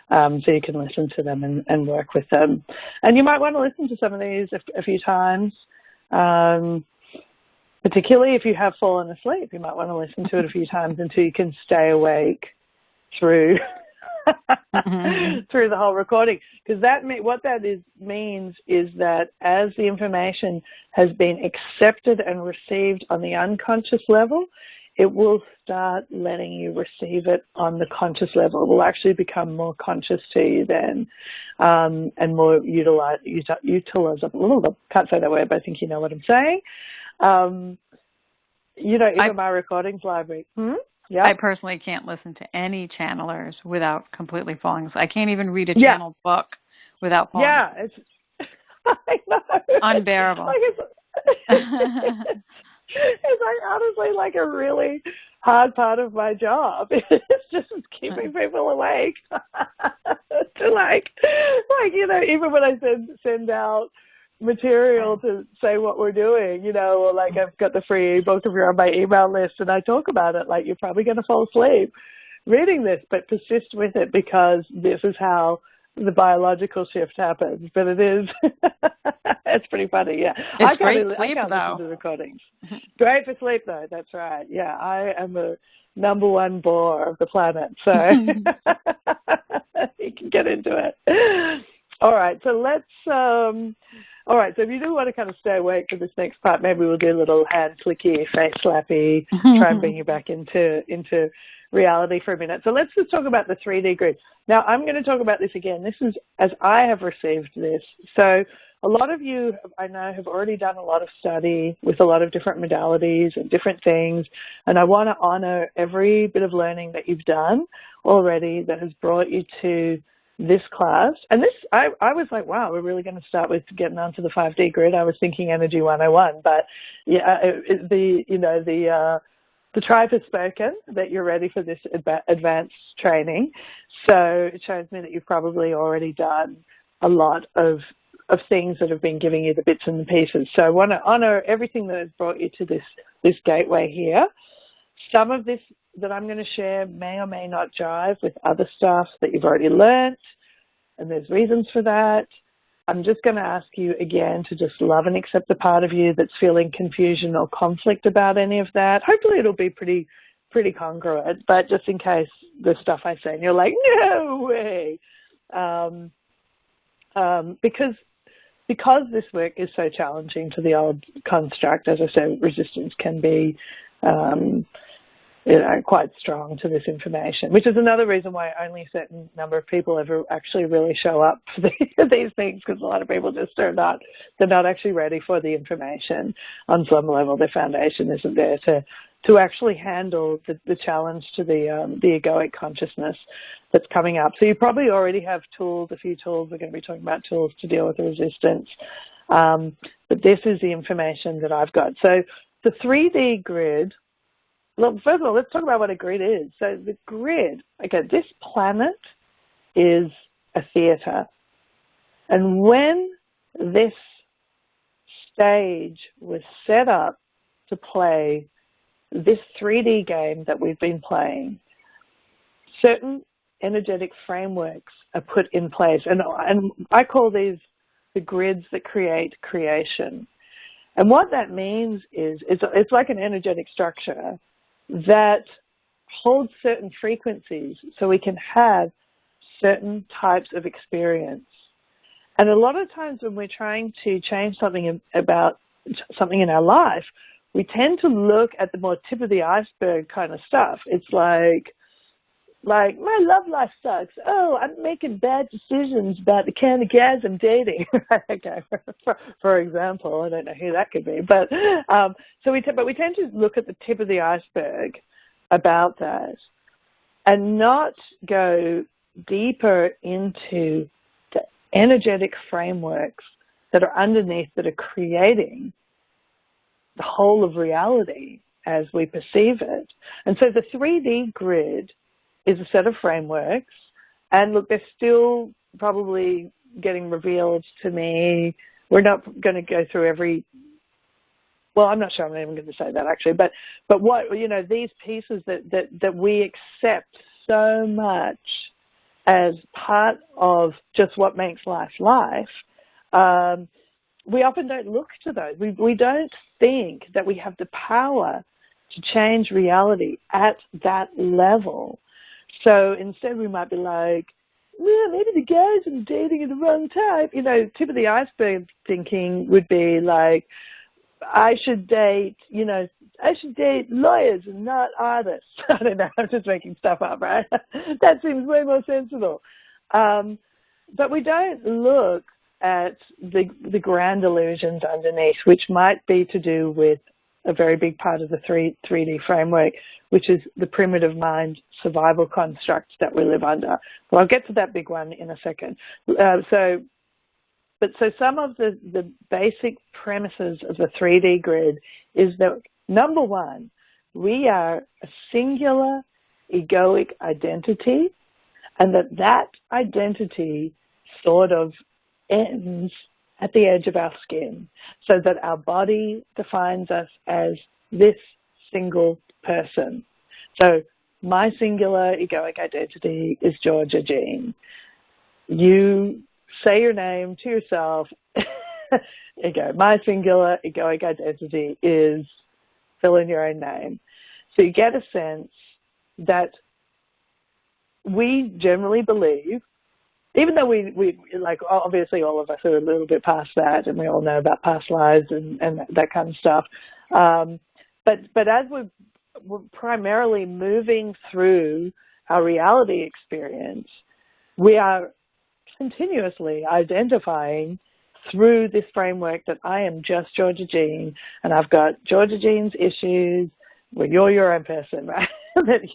A: so you can listen to them and work with them. And you might want to listen to some of these a few times, particularly if you have fallen asleep. You might want to listen to it a few times until you can stay awake through through the whole recording. Because what that means is that as the information has been accepted and received on the unconscious level, it will start letting you receive it on the conscious level. It will actually become more conscious to you then, and more utilizable. Can't say that word, but I think you know what I'm saying. Even my recordings library. Yeah.
C: I personally can't listen to any channelers without completely falling asleep. I can't even read a channel book without falling asleep.
A: It's I know.
C: Unbearable.
A: It's honestly like a really hard part of my job. It's just keeping people awake. to even when I send out material to say what we're doing, or like I've got the free ebook if you're on my email list and I talk about it, like you're probably going to fall asleep reading this, but persist with it because this is how the biological shift happens. But it is, it's pretty funny, yeah.
C: I can't listen
A: to the recordings. Great for sleep, though, that's right. Yeah, I am the #1 bore of the planet, so you can get into it. All right, so all right, so if you do want to kind of stay awake for this next part, maybe we'll do a little hand clicky, face slappy, try and bring you back into reality for a minute. So let's just talk about the 3D grid. Now, I'm going to talk about this again. This is as I have received this. So a lot of you, I know, have already done a lot of study with a lot of different modalities and different things, and I want to honor every bit of learning that you've done already that has brought you to this class. And this, I was like, wow, we're really going to start with getting onto the 5D grid. I was thinking Energy 101, but yeah, the tribe has spoken that you're ready for this advanced training. So it shows me that you've probably already done a lot of things that have been giving you the bits and the pieces. So I want to honor everything that has brought you to this gateway here. Some of this that I'm going to share may or may not jive with other stuff that you've already learnt, and there's reasons for that. I'm just going to ask you again to just love and accept the part of you that's feeling confusion or conflict about any of that. Hopefully it'll be pretty congruent, but just in case the stuff I say and you're like, no way, because this work is so challenging to the old construct, as I said, resistance can be quite strong to this information, which is another reason why only a certain number of people ever actually really show up for these things, because a lot of people just they're not actually ready for the information on some level. Their foundation isn't there to actually handle the challenge to the egoic consciousness that's coming up. So you probably already have tools, a few tools. We're going to be talking about tools to deal with the resistance. But this is the information that I've got. So the 3D grid. Well, first of all, let's talk about what a grid is. So the grid, okay, this planet is a theatre. And when this stage was set up to play this 3D game that we've been playing, certain energetic frameworks are put in place. And I call these the grids that create creation. And what that means is it's like an energetic structure that holds certain frequencies so we can have certain types of experience. And a lot of times when we're trying to change something about something in our life, we tend to look at the more tip of the iceberg kind of stuff. It's like my love life sucks. Oh, I'm making bad decisions about the kind of guys I'm dating. Okay, for example, I don't know who that could be, but we tend to look at the tip of the iceberg about that, and not go deeper into the energetic frameworks that are underneath that are creating the whole of reality as we perceive it. And so the 3D grid is a set of frameworks, and look, they're still probably getting revealed to me. We're not going to go through well, I'm not sure I'm even going to say that actually, but what, these pieces that we accept so much as part of just what makes life, we often don't look to those. We don't think that we have the power to change reality at that level. So instead we might be like, well, maybe the guys I'm dating are the wrong type. Tip of the iceberg thinking would be like, I should date lawyers and not artists. I don't know, I'm just making stuff up, right? That seems way more sensible. But we don't look at the grand illusions underneath, which might be to do with a very big part of the 3D framework, which is the primitive mind survival constructs that we live under. But I'll get to that big one in a second. So some of the basic premises of the 3D grid is that, number one, we are a singular egoic identity, and that identity sort of ends at the edge of our skin, so that our body defines us as this single person. So my singular egoic identity is Georgia Jean. You say your name to yourself. My singular egoic identity is fill in your own name. So you get a sense that we generally believe even though we like, obviously all of us are a little bit past that, and we all know about past lives and that kind of stuff. But as we're primarily moving through our reality experience, we are continuously identifying through this framework that I am just Georgia Jean, and I've got Georgia Jean's issues. Well, you're your own person, right?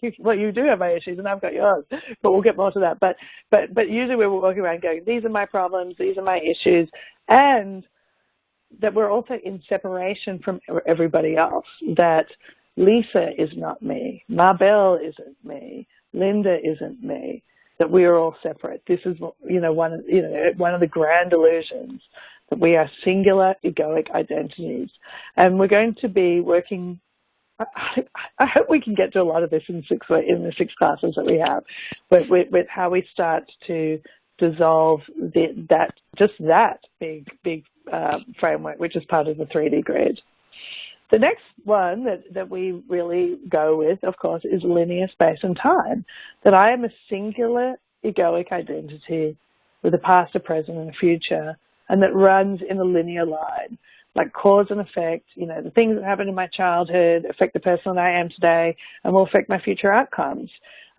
A: You do have my issues, and I've got yours. But we'll get more to that. But usually we're walking around going, these are my problems, these are my issues, and that we're also in separation from everybody else. That Lisa is not me, Marbelle isn't me, Linda isn't me. That we are all separate. This is, one of the grand illusions, that we are singular egoic identities. And we're going to be working, I hope we can get to a lot of this in the 6 classes that we have, with how we start to dissolve that big framework, which is part of the 3D grid. The next one that we really go with, of course, is linear space and time, that I am a singular egoic identity with a past, a present, and a future, and that runs in a linear line, like cause and effect. The things that happened in my childhood affect the person that I am today and will affect my future outcomes.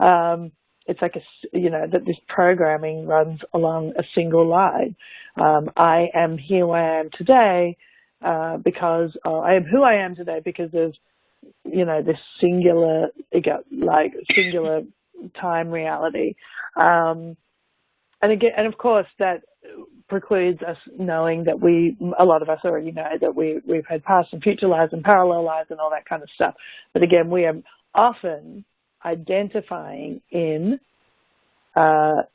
A: It's like that this programming runs along a single line. I am here where I am today, because I am who I am today because of, this singular time reality. And of course, that precludes us knowing that a lot of us already know that we've had past and future lives and parallel lives and all that kind of stuff. But again, we are often identifying in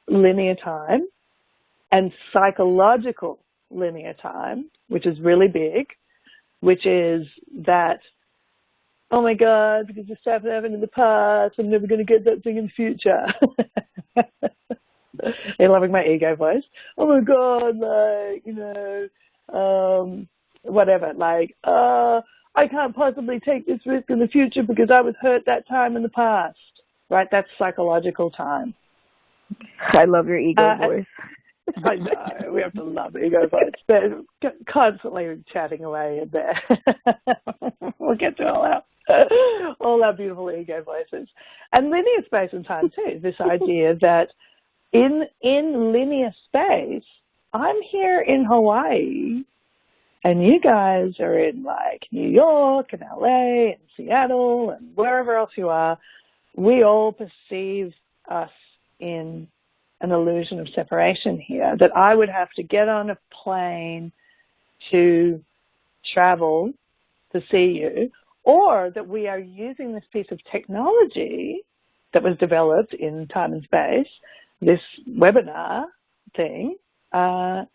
A: linear time and psychological linear time, which is really big, which is that, oh my God, because this stuff happened in the past, I'm never going to get that thing in the future. You're loving my ego voice. Oh my God, whatever, I can't possibly take this risk in the future because I was hurt that time in the past, right? That's psychological time.
B: I love your ego voice.
A: I know, we have to love ego voice. They're constantly chatting away in there. We'll get to all our beautiful ego voices. And linear space and time too, this idea that in linear space, I'm here in Hawaii, and you guys are in New York and LA and Seattle and wherever else you are. We all perceive us in an illusion of separation here, that I would have to get on a plane to travel to see you, or that we are using this piece of technology that was developed in time and space, this webinar thing, to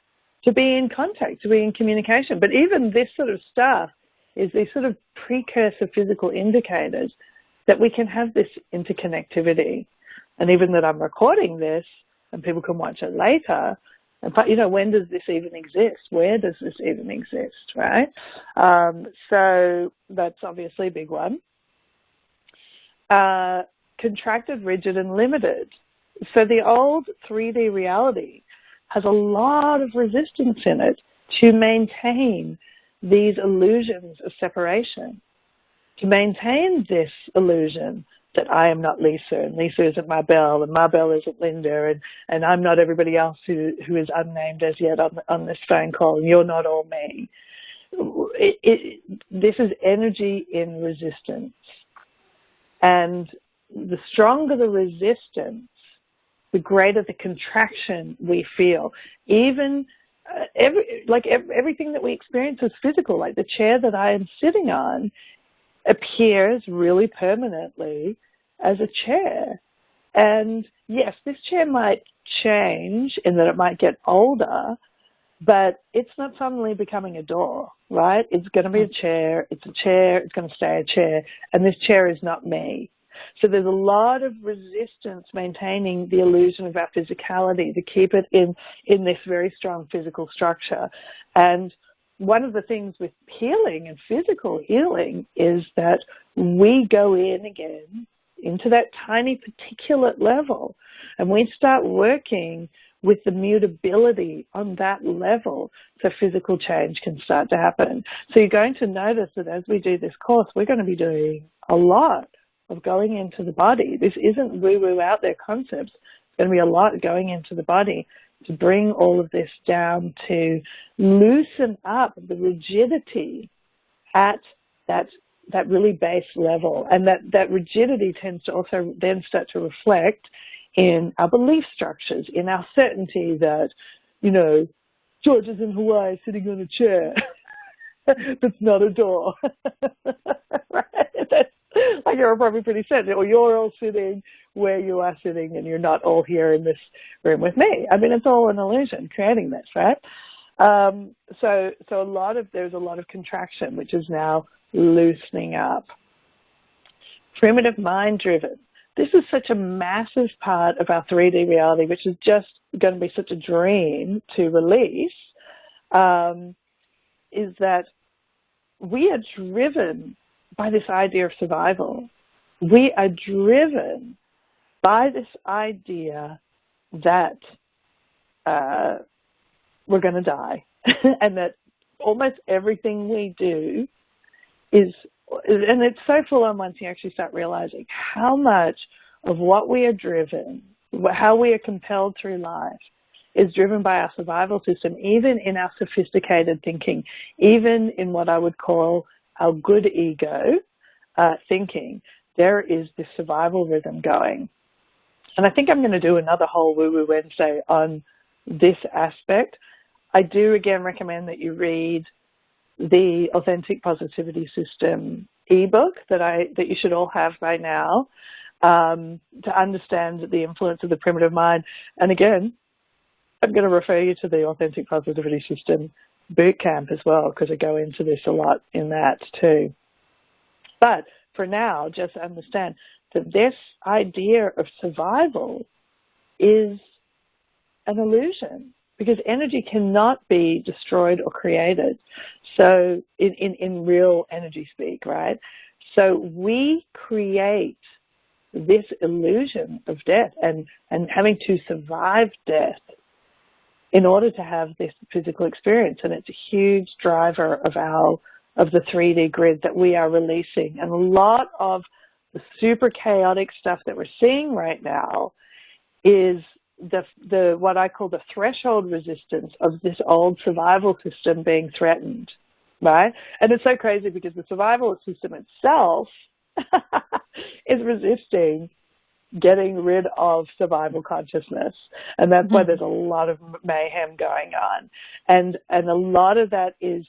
A: be in contact, to be in communication. But even this sort of stuff is these sort of precursor physical indicators that we can have this interconnectivity. And even that I'm recording this and people can watch it later, and when does this even exist? Where does this even exist, right? So that's obviously a big one. Contracted, rigid, and limited. So the old 3D reality has a lot of resistance in it to maintain these illusions of separation, to maintain this illusion that I am not Lisa, and Lisa isn't Marbelle, and Marbelle isn't Linda, and I'm not everybody else who is unnamed as yet on this phone call, and you're not all me. This is energy in resistance. And the stronger the resistance, the greater the contraction we feel. Even everything that we experience is physical, like the chair that I am sitting on appears really permanently as a chair. And yes, this chair might change in that it might get older, but it's not suddenly becoming a door, right? It's going to be a chair, it's going to stay a chair, and this chair is not me. So there's a lot of resistance maintaining the illusion of our physicality to keep it in this very strong physical structure. And one of the things with healing and physical healing is that we go in again into that tiny particulate level, and we start working with the mutability on that level so physical change can start to happen. So you're going to notice that as we do this course, we're going to be doing a lot of going into the body. This isn't woo-woo out there concepts. It's going to be a lot going into the body to bring all of this down, to loosen up the rigidity at that really base level. And that rigidity tends to also then start to reflect in our belief structures, in our certainty that, you know, George is in Hawaii sitting on a chair. That's not a door. Right? That's, like, you're probably pretty certain, or you're all sitting where you are sitting and you're not all here in this room with me. I mean, it's all an illusion creating this, right? So there's a lot of contraction, which is now loosening up. Primitive mind driven. This is such a massive part of our 3D reality, which is just going to be such a dream to release, is that we are driven by this idea of survival. We are driven by this idea that we're going to die and that almost everything we do is, and it's so full on once you actually start realizing how much of what we are driven, how we are compelled through life is driven by our survival system, even in our sophisticated thinking, even in what I would call our good ego thinking. There is this survival rhythm going. And I think I'm going to do another whole Woo Woo Wednesday on this aspect. I do again recommend that you read the Authentic Positivity System ebook that you should all have by now, to understand the influence of the primitive mind. And again, I'm going to refer you to the Authentic Positivity System bootcamp as well, because I go into this a lot in that too. But for now, just understand that this idea of survival is an illusion, because energy cannot be destroyed or created. So in real energy speak, right? So we create this illusion of death and having to survive death in order to have this physical experience. And it's a huge driver of the 3D grid that we are releasing. And a lot of the super chaotic stuff that we're seeing right now is the what I call the threshold resistance of this old survival system being threatened, right? And it's so crazy because the survival system itself is resisting getting rid of survival consciousness. And that's why there's a lot of mayhem going on. And a lot of that is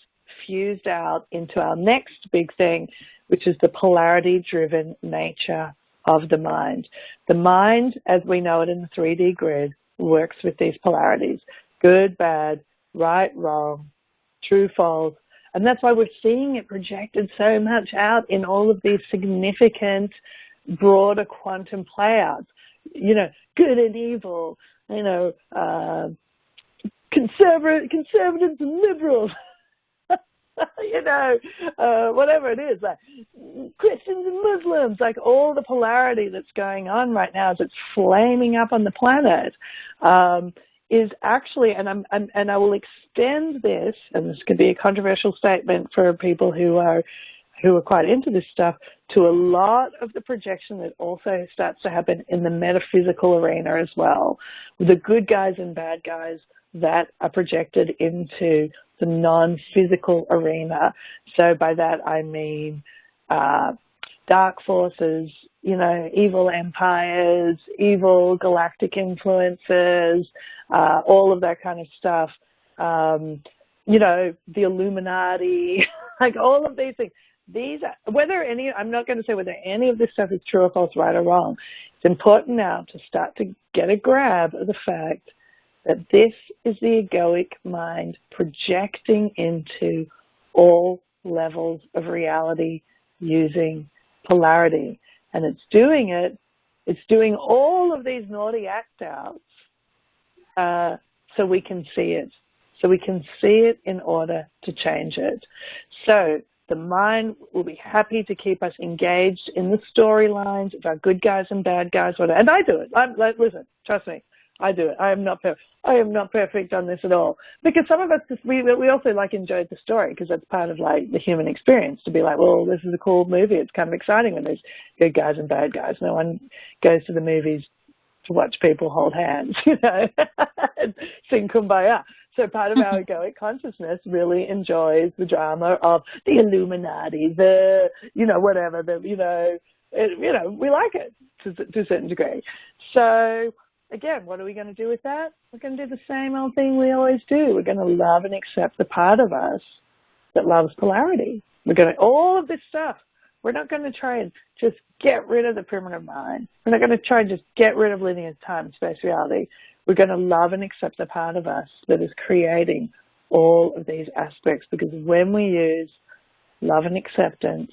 A: fused out into our next big thing, which is the polarity-driven nature of the mind. The mind, as we know it in the 3D grid, works with these polarities: good, bad, right, wrong, true, false. And that's why we're seeing it projected so much out in all of these significant, broader quantum playouts. You know, good and evil, you know, conservatives and liberals. You know, whatever it is, like Christians and Muslims, like all the polarity that's going on right now as it's flaming up on the planet, is actually, and I will extend this, and this could be a controversial statement for people who are quite into this stuff, to a lot of the projection that also starts to happen in the metaphysical arena as well, with the good guys and bad guys that are projected into the non-physical arena. So by that I mean dark forces, you know, evil empires, evil galactic influences, all of that kind of stuff. You know, the Illuminati, like all of these things. These are, I'm not going to say whether any of this stuff is true or false, right or wrong. It's important now to start to get a grab of the fact that this is the egoic mind projecting into all levels of reality using polarity. And it's doing all of these naughty act outs so we can see it. So we can see it in order to change it. So the mind will be happy to keep us engaged in the storylines of our good guys and bad guys, whatever. And I do it. Listen, trust me. I do it. I am not perfect on this at all. Because some of us, we also like enjoyed the story because that's part of like the human experience to be like, well, this is a cool movie. It's kind of exciting when there's good guys and bad guys. No one goes to the movies to watch people hold hands, and sing Kumbaya. So part of our egoic consciousness really enjoys the drama of the Illuminati, whatever, we like it to a certain degree. So again, what are we going to do with that? We're going to do the same old thing we always do. We're going to love and accept the part of us that loves polarity. We're going to, all of this stuff. We're not going to try and just get rid of the primitive mind. We're not going to try and just get rid of linear time and space reality. We're going to love and accept the part of us that is creating all of these aspects, because when we use love and acceptance,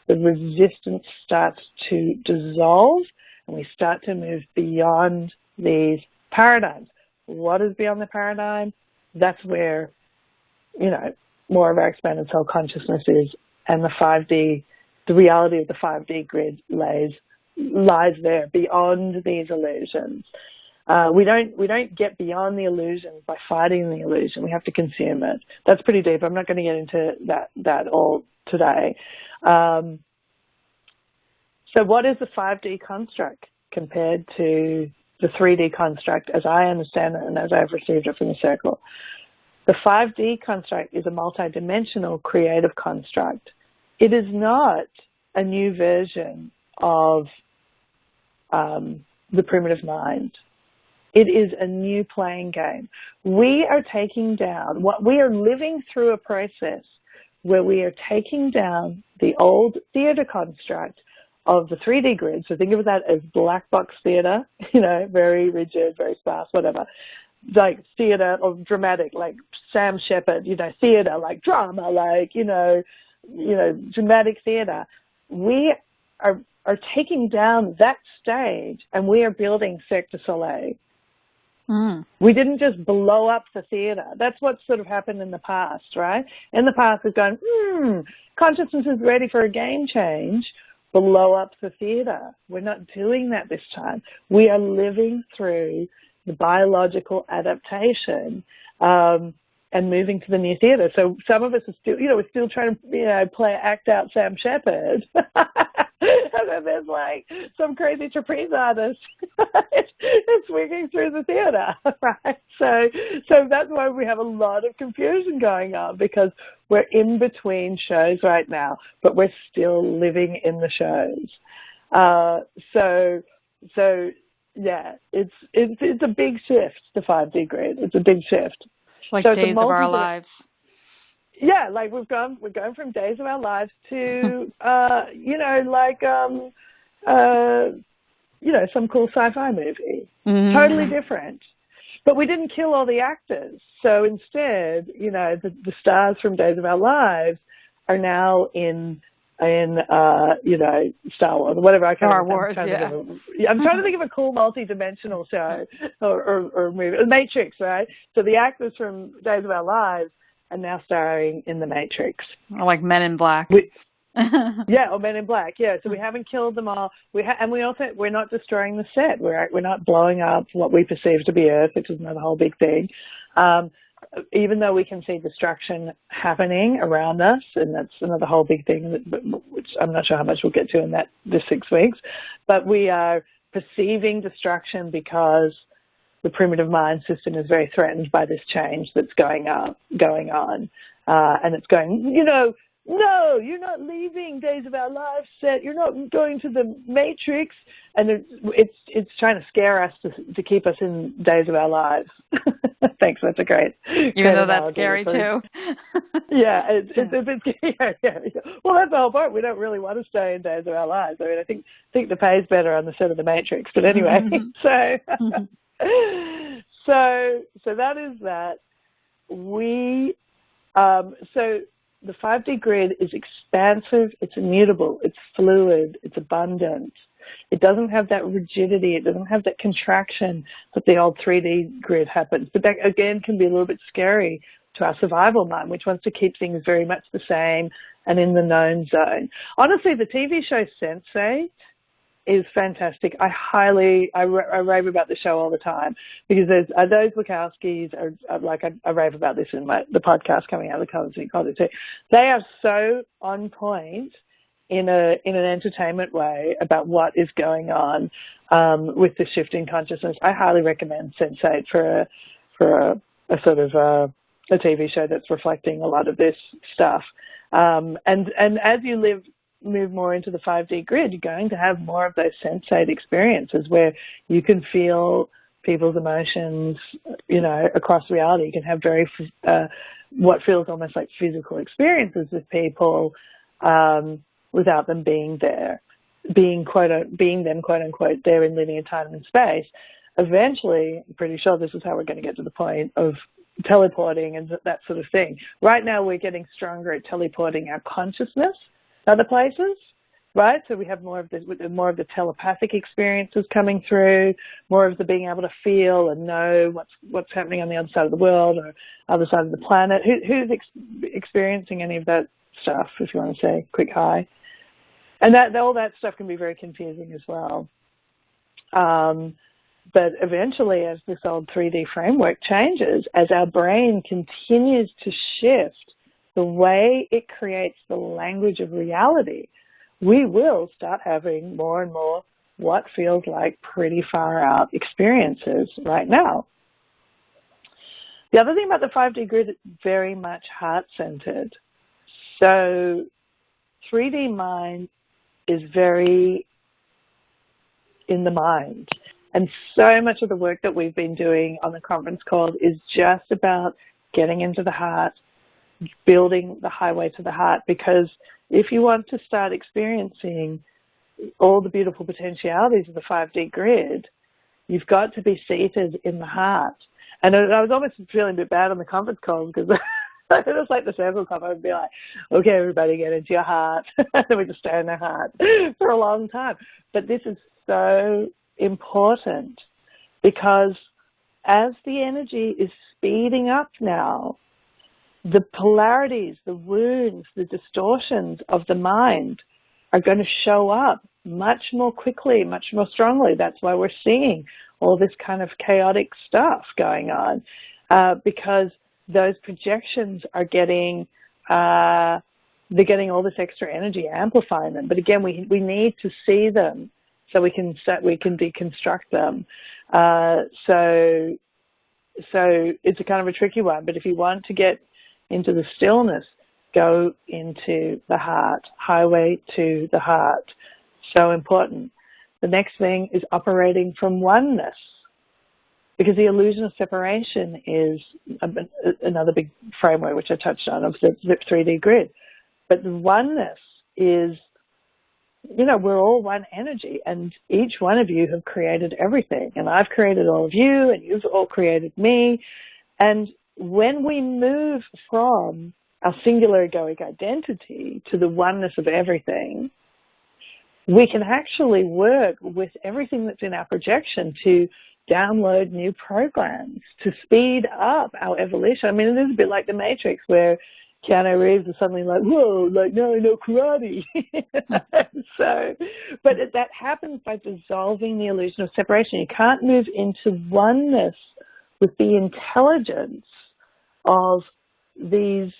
A: the resistance starts to dissolve and we start to move beyond these paradigms. What is beyond the paradigm? That's where, more of our expanded soul consciousness is, and the 5D, the reality of the 5D grid lies there beyond these illusions. We don't get beyond the illusion by fighting the illusion. We have to consume it. That's pretty deep. I'm not going to get into that all today. So what is the 5D construct compared to the 3D construct as I understand it and as I've received it from the circle? The 5D construct is a multidimensional creative construct. It is not a new version of the primitive mind. It is a new playing game. We are taking down, we are living through a process where we are taking down the old theater construct of the 3D grid. So think of that as black box theater, very rigid, very sparse, whatever. Like theater or dramatic, like Sam Shepard, theater, like drama, like, dramatic theater. We are taking down that stage and we are building Cirque du Soleil. Mm. We didn't just blow up the theater. That's what sort of happened in the past, right? In the past, we've gone, consciousness is ready for a game change, blow up the theater. We're not doing that this time. We are living through the biological adaptation and moving to the new theater. So some of us are still, we're still trying to, act out Sam Shepard. And then there's like some crazy trapeze artist it's swinging through the theater, right? So that's why we have a lot of confusion going on, because we're in between shows right now, but we're still living in the shows. So yeah, it's a big shift, the 5D grid. It's a big shift.
C: Like so Days of Our Lives.
A: Yeah, like we're going from Days of Our Lives to, some cool sci-fi movie. Mm-hmm. Totally different. But we didn't kill all the actors. So instead, the stars from Days of Our Lives are now in Star Wars, whatever I can.
C: Star Wars,
A: I'm trying to think of a cool multi-dimensional show or movie. Matrix, right? So the actors from Days of Our Lives are now starring in The Matrix.
C: Or like Men in Black.
A: Or Men in Black. Yeah, so we haven't killed them all. We're not destroying the set. We're not blowing up what we perceive to be Earth, which is another whole big thing. Even though we can see destruction happening around us, and that's another whole big thing, which I'm not sure how much we'll get to in this 6 weeks, but we are perceiving destruction because the primitive mind system is very threatened by this change that's going on. And it's going, no, you're not leaving Days of Our Lives set. You're not going to the Matrix. And it's trying to scare us to keep us in Days of Our Lives. Thanks, that's a great
C: Even though that's scary too.
A: Yeah, yeah. Well, that's the whole point. We don't really want to stay in Days of Our Lives. I mean, I think the pay's better on the set of the Matrix. But anyway, so that is that. The 5D grid is expansive, it's immutable, it's fluid, it's abundant. It doesn't have that rigidity, it doesn't have that contraction that the old 3D grid happens. But that, again, can be a little bit scary to our survival mind, which wants to keep things very much the same and in the known zone. Honestly, the TV show Sense8 is fantastic. I rave about the show all the time because those Wachowskis are like, I rave about this in the podcast coming out of the Cosmic College too. They are so on point in an entertainment way about what is going on with the shift in consciousness. I highly recommend Sense8 for a sort of a TV show that's reflecting a lot of this stuff. And as you move more into the 5D grid, you're going to have more of those Sense8 experiences where you can feel people's emotions, across reality. You can have very what feels almost like physical experiences with people without them being there, being them, quote unquote, there in linear time and space. Eventually, I'm pretty sure this is how we're going to get to the point of teleporting and that sort of thing. Right now, we're getting stronger at teleporting our consciousness to other places, right? So we have more of the telepathic experiences coming through, more of the being able to feel and know what's happening on the other side of the world or other side of the planet. Who's experiencing any of that stuff? If you want to say quick hi. And all that stuff can be very confusing as well. But eventually, as this old 3D framework changes, as our brain continues to shift the way it creates the language of reality, we will start having more and more what feels like pretty far out experiences right now. The other thing about the 5D grid, it's very much heart-centered. So 3D mind is very in the mind. And so much of the work that we've been doing on the conference calls is just about getting into the heart, building the highway to the heart, because if you want to start experiencing all the beautiful potentialities of the 5D grid, you've got to be seated in the heart. And I was almost feeling a bit bad on the conference calls because it was like the circle club. I would be like, okay, everybody get into your heart. And we just stay in their heart for a long time. But this is so important because as the energy is speeding up now, the polarities, the wounds, the distortions of the mind are going to show up much more quickly, much more strongly. That's why we're seeing all this kind of chaotic stuff going on, because those projections are getting, they're getting all this extra energy, amplifying them. But again, we need to see them so we can deconstruct them. So it's a kind of a tricky one. But if you want to get into the stillness, go into the heart, highway to the heart. So important. The next thing is operating from oneness, because the illusion of separation is another big framework which I touched on of the 3D grid. But the oneness is, we're all one energy, and each one of you have created everything, and I've created all of you, and you've all created me. And when we move from our singular egoic identity to the oneness of everything, we can actually work with everything that's in our projection to download new programs, to speed up our evolution. I mean, it is a bit like the Matrix, where Keanu Reeves is suddenly like, whoa, like, no, I know karate. But that happens by dissolving the illusion of separation. You can't move into oneness with the intelligence of these,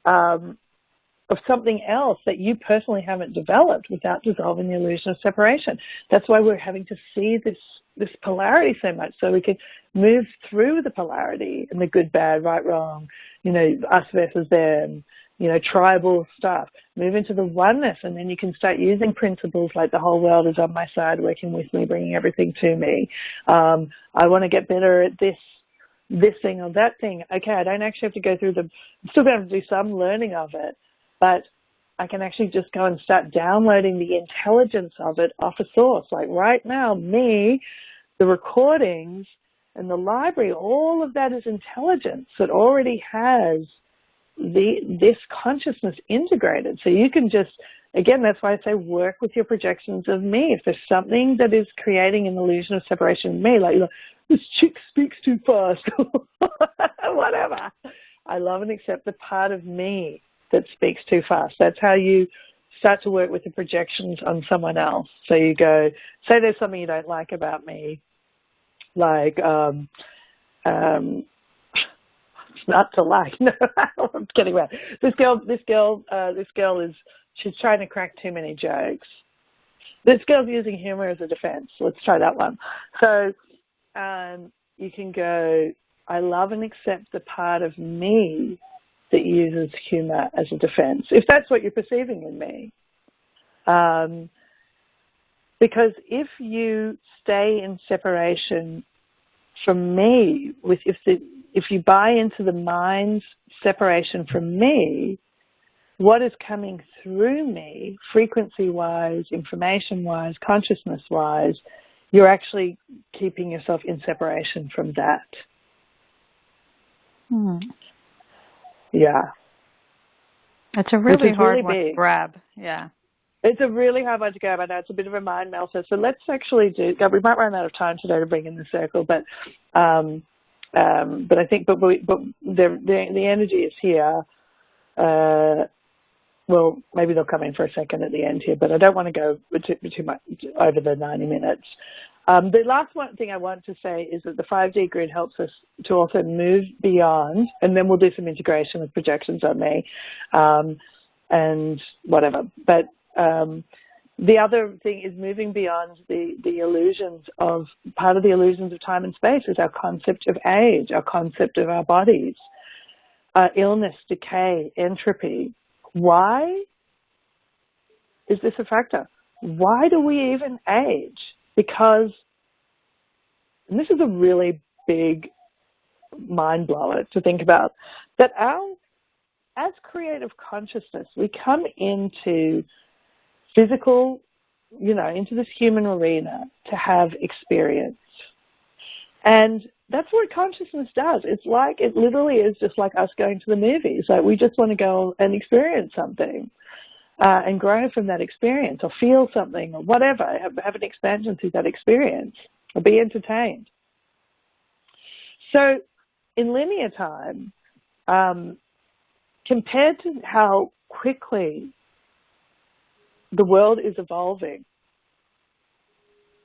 A: of something else that you personally haven't developed without dissolving the illusion of separation. That's why we're having to see this polarity so much, so we can move through the polarity and the good, bad, right, wrong, us versus them, tribal stuff. Move into the oneness, and then you can start using principles like the whole world is on my side, working with me, bringing everything to me. I want to get better at this thing or that thing. Okay, I don't actually have to go through I'm still going to have to do some learning of it, but I can actually just go and start downloading the intelligence of it off a source. Like right now, me, the recordings and the library, all of that is intelligence that already has this consciousness integrated. So you can just, again, that's why I say work with your projections of me. If there's something that is creating an illusion of separation of me, like, this chick speaks too fast, whatever. I love and accept the part of me that speaks too fast. That's how you start to work with the projections on someone else. So you go, say there's something you don't like about me, like, not to like, no, I'm kidding about it. This girl is, she's trying to crack too many jokes. This girl's using humor as a defense. Let's try that one. So you can go, I love and accept the part of me that uses humor as a defense, if that's what you're perceiving in me. Because if you stay in separation from me, if you buy into the mind's separation from me, what is coming through me, frequency-wise, information-wise, consciousness-wise, you're actually keeping yourself in separation from that. Yeah.
C: It's a really hard one to grab. Yeah.
A: It's a really hard one to grab. I know it's a bit of a mind melter. So let's actually we might run out of time today to bring in the circle, but I think, the energy is here. Well, maybe they'll come in for a second at the end here, but I don't want to go too much over the 90 minutes. The last one thing I want to say is that the 5D grid helps us to also move beyond, and then we'll do some integration with projections on me and whatever. But the other thing is moving beyond the illusions of, part of the illusions of time and space is our concept of age, our concept of our bodies, illness, decay, entropy. Why is this a factor? Why do we even age? Because, and this is a really big mind blower to think about, that as creative consciousness, we come into physical, into this human arena to have experience. And that's what consciousness does. It's like, it literally is just like us going to the movies. Like, we just want to go and experience something and grow from that experience, or feel something, or whatever, have an expansion through that experience, or be entertained. So in linear time, compared to how quickly the world is evolving,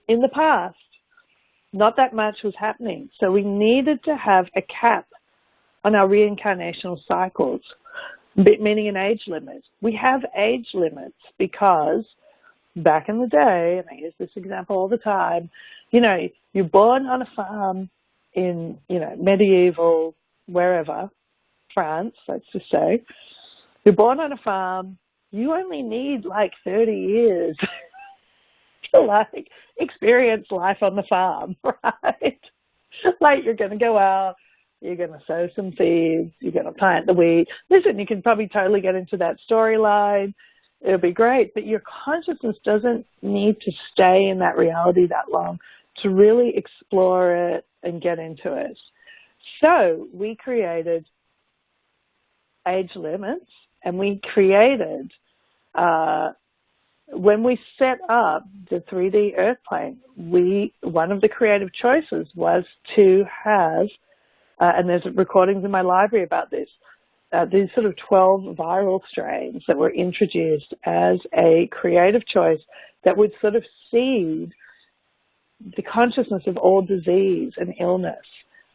A: in the past, not that much was happening. So we needed to have a cap on our reincarnational cycles, meaning an age limit. We have age limits because back in the day, and I use this example all the time, you're born on a farm in, medieval, wherever, France, let's just say. You're born on a farm. You only need like 30 years to experience life on the farm, right? Like, you're going to go out, you're going to sow some seeds, you're going to plant the wheat. Listen, you can probably totally get into that storyline. It'll be great, but your consciousness doesn't need to stay in that reality that long to really explore it and get into it. So we created age limits, and we created when we set up the 3D earth plane, one of the creative choices was to have, and there's recordings in my library about this, these sort of 12 viral strains that were introduced as a creative choice that would sort of seed the consciousness of all disease and illness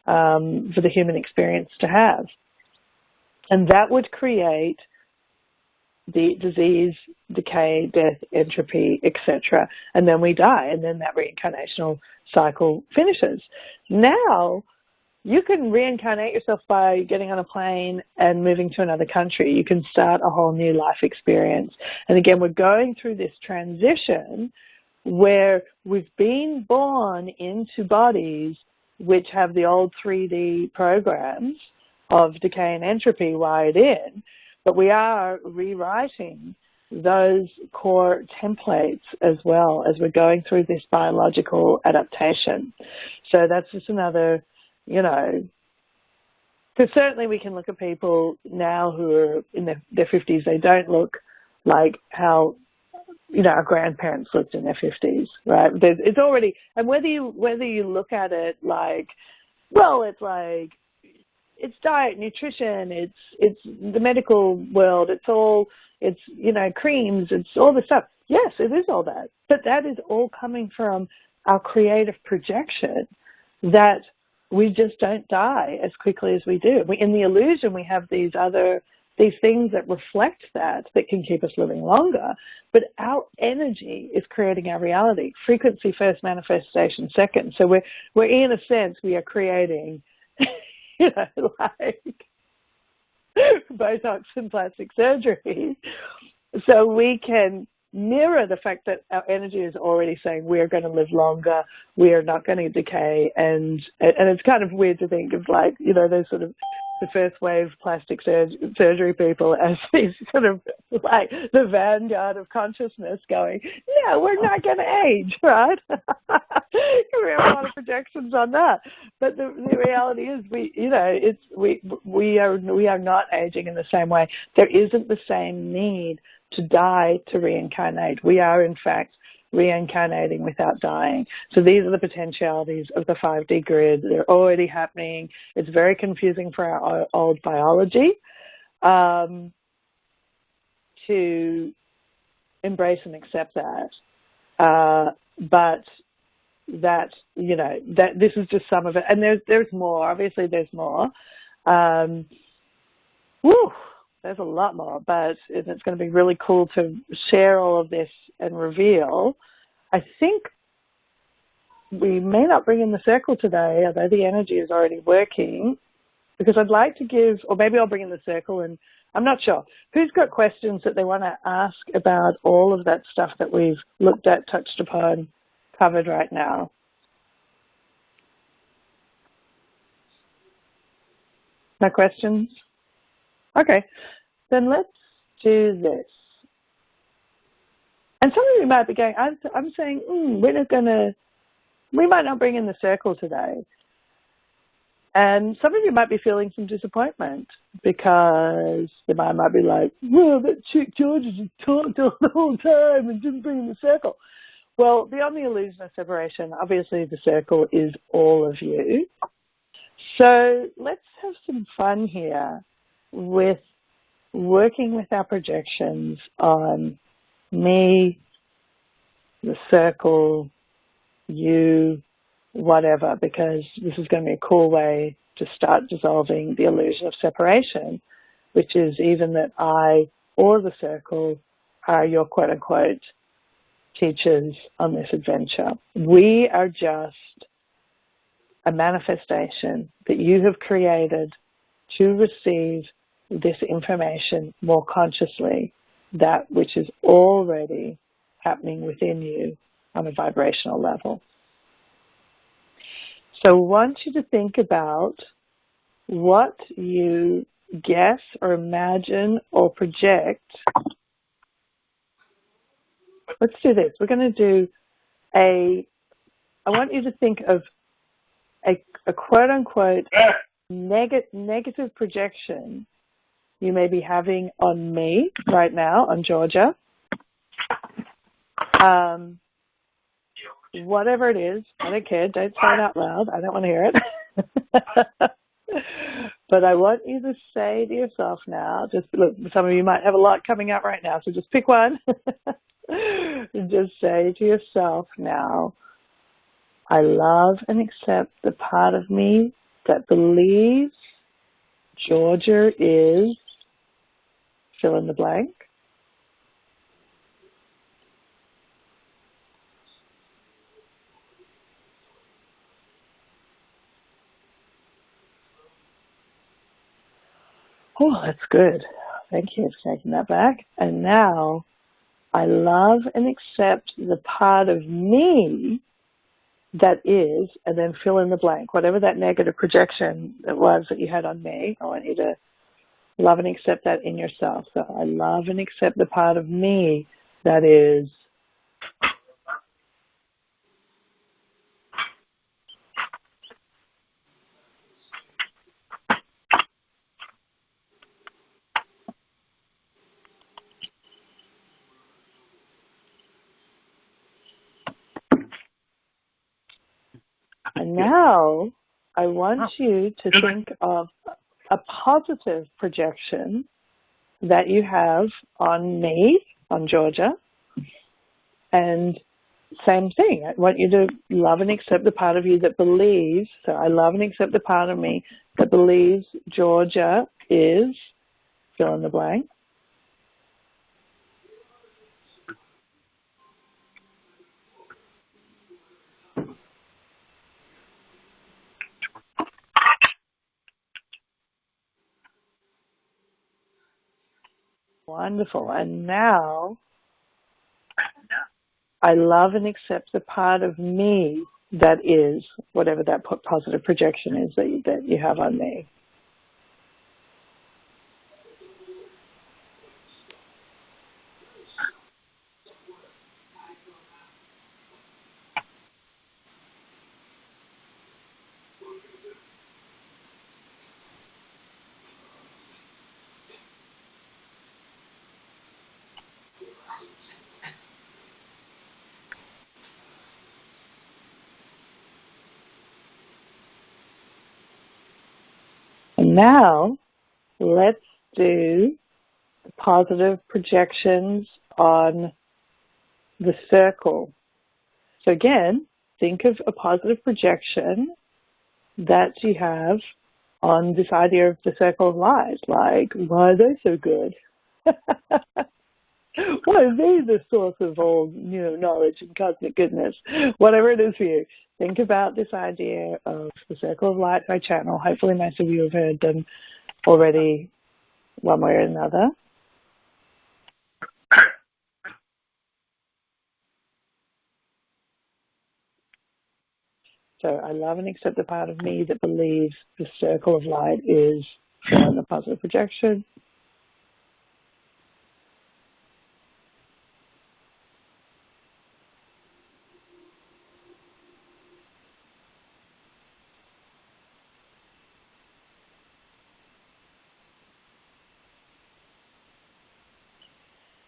A: for the human experience to have. And that would create the disease, decay, death, entropy, etc. And then we die, and then that reincarnational cycle finishes. Now, you can reincarnate yourself by getting on a plane and moving to another country. You can start a whole new life experience. And again, we're going through this transition where we've been born into bodies which have the old 3D programs of decay and entropy wired in, but we are rewriting those core templates as well as we're going through this biological adaptation. So that's just another, because certainly we can look at people now who are in their 50s, they don't look like how, our grandparents looked in their 50s, right? It's already, and whether you look at it like, well, it's like, it's diet, nutrition, it's the medical world, it's creams, it's all the stuff. Yes, it is all that. But that is all coming from our creative projection that we just don't die as quickly as we do. In the illusion, we have these things that reflect that can keep us living longer. But our energy is creating our reality. Frequency first, manifestation second. So we're in a sense, we are creating, like Botox and plastic surgery. So we can mirror the fact that our energy is already saying we're going to live longer, we are not going to decay, and it's kind of weird to think of like, those sort of the first wave plastic surgery people as these sort of like the vanguard of consciousness going, yeah, we're not going to age, right? We have a lot of projections on that, but the reality is we are not aging in the same way. There isn't the same need to die to reincarnate. We are in fact reincarnating without dying. So these are the potentialities of the 5D grid. They're already happening. It's very confusing for our old biology to embrace and accept that. But that, that this is just some of it. And there's more. Obviously, there's more. There's a lot more, but it's going to be really cool to share all of this and reveal. I think we may not bring in the circle today, although the energy is already working, because I'd like to give, or maybe I'll bring in the circle, and I'm not sure. Who's got questions that they want to ask about all of that stuff that we've looked at, touched upon, covered right now? No questions? Okay, then let's do this. And some of you might be going, I'm saying, we might not bring in the circle today. And some of you might be feeling some disappointment because the mind might be like, well, that chick Georgia just talked all the whole time and didn't bring in the circle. Well, beyond the illusion of separation, obviously the circle is all of you. So let's have some fun here with working with our projections on me, the circle, you, whatever, because this is going to be a cool way to start dissolving the illusion of separation, which is even that I or the circle are your quote-unquote teachers on this adventure. We are just a manifestation that you have created to receive this information more consciously, that which is already happening within you on a vibrational level. So I want you to think about what you guess or imagine or project. Let's do this. We're going to do I want you to think of a quote-unquote negative projection you may be having on me right now, on Georgia. Whatever it is, I don't care. Don't say it out loud. I don't want to hear it. But I want you to say to yourself now, just look, some of you might have a lot coming up right now, so just pick one. Just say to yourself now, I love and accept the part of me that believes Georgia is fill in the blank. Oh, that's good. Thank you for taking that back. And now, I love and accept the part of me that is, and then fill in the blank. Whatever that negative projection it was that you had on me, I want you to love and accept that in yourself. So I love and accept the part of me that is. And now I want you to think of a positive projection that you have on me, on Georgia, and same thing. I want you to love and accept the part of you that believes. So I love and accept the part of me that believes Georgia is, fill in the blank. Wonderful. And now I love and accept the part of me that is whatever that positive projection is that you have on me. And now let's do positive projections on the circle. So again, think of a positive projection that you have on this idea of the circle of light. Like, why are they so good? Why are they the source of all knowledge and cosmic goodness? Whatever it is for you. Think about this idea of the circle of light by channel. Hopefully most of you have heard them already one way or another. So I love and accept the part of me that believes the circle of light is showing a positive projection.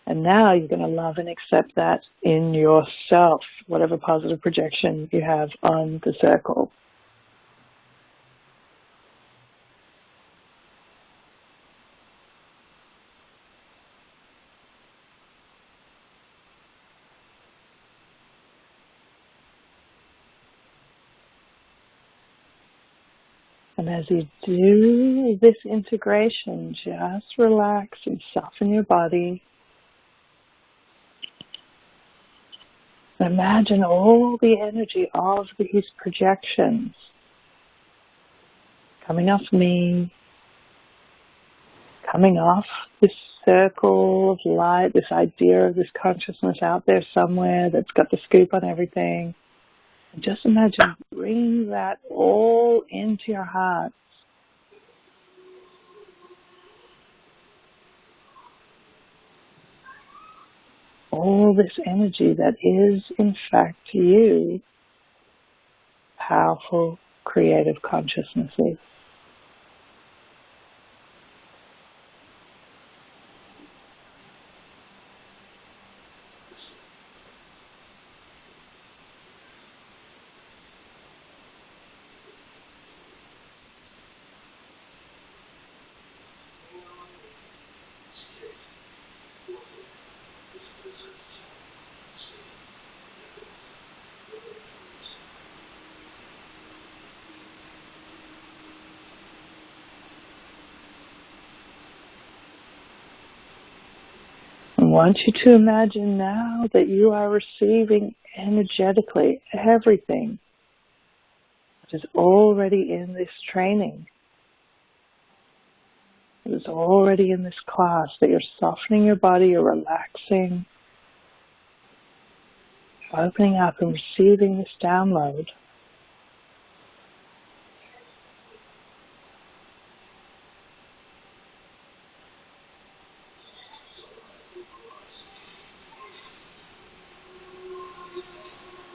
A: And now you're going to love and accept that in yourself, whatever positive projection you have on the circle. And as you do this integration, just relax and soften your body. Imagine all the energy of these projections coming off me, coming off this circle of light, this idea of this consciousness out there somewhere that's got the scoop on everything. And just imagine bringing that all into your heart. All this energy that is, in fact, you, powerful, creative consciousnesses. I want you to imagine now that you are receiving energetically everything that is already in this training, that is already in this class, that you're softening your body, you're relaxing, opening up and receiving this download.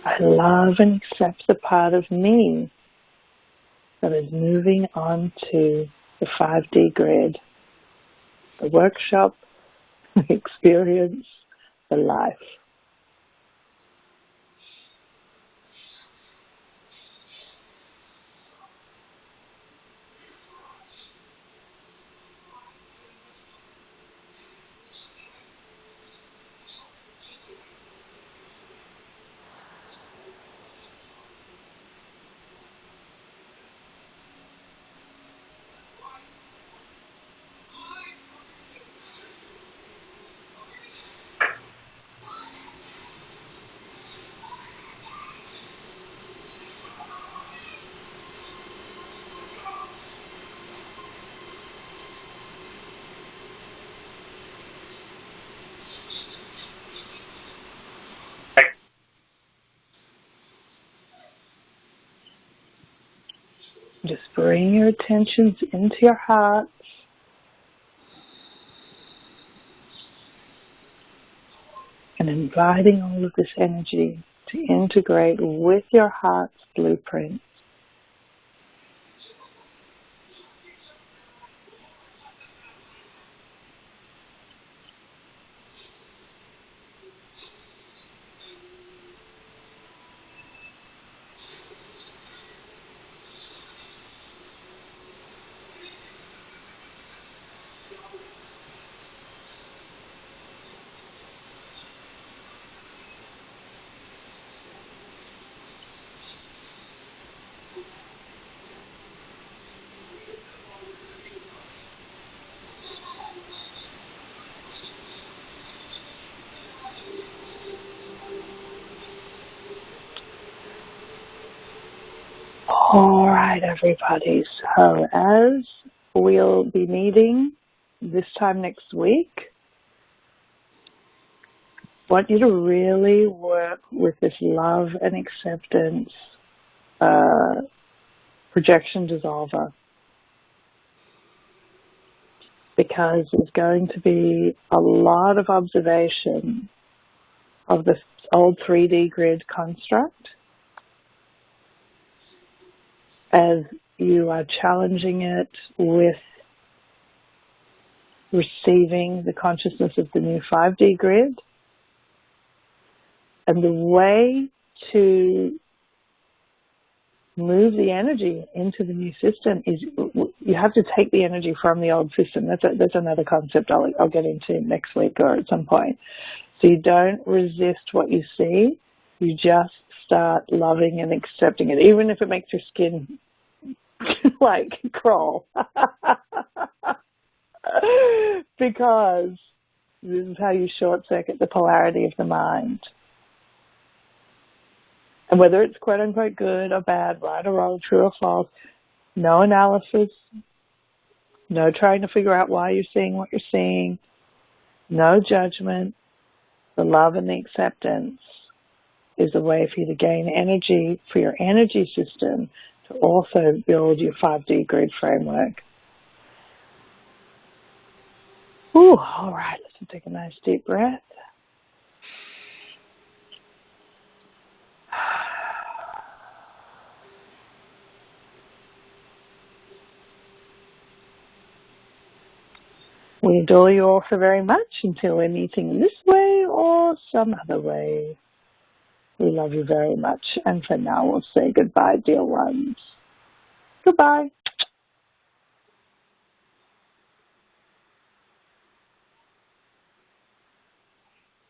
A: I love and accept the part of me that is moving on to the 5D grid, the workshop, the experience, the life. Just bring your attentions into your heart. And inviting all of this energy to integrate with your heart's blueprint. All right, everybody. So as we'll be meeting this time next week, I want you to really work with this love and acceptance projection dissolver, because there's going to be a lot of observation of this old 3D grid construct as you are challenging it with receiving the consciousness of the new 5D grid. And the way to move the energy into the new system is you have to take the energy from the old system. That's another concept I'll get into next week or at some point. So you don't resist what you see. You just start loving and accepting it, even if it makes your skin like crawl. Because this is how you short circuit the polarity of the mind. And whether it's quote unquote good or bad, right or wrong, true or false, no analysis, no trying to figure out why you're seeing what you're seeing, no judgment. The love and the acceptance is a way for you to gain energy for your energy system to also build your 5D grid framework. Ooh, all right, let's take a nice deep breath. We adore you all so very much until we're meeting this way or some other way. We love you very much. And for now, we'll say goodbye, dear ones. Goodbye.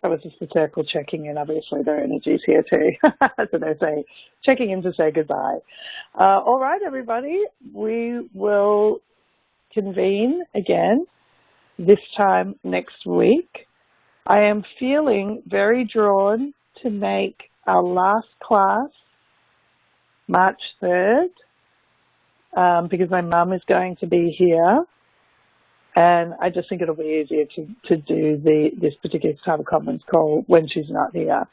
A: That was just the circle checking in. Obviously, their energy's here too. So they say, checking in to say goodbye. All right, everybody. We will convene again this time next week. I am feeling very drawn to make our last class March 3rd because my mum is going to be here, and I just think it'll be easier to do this particular type of conference call when she's not here.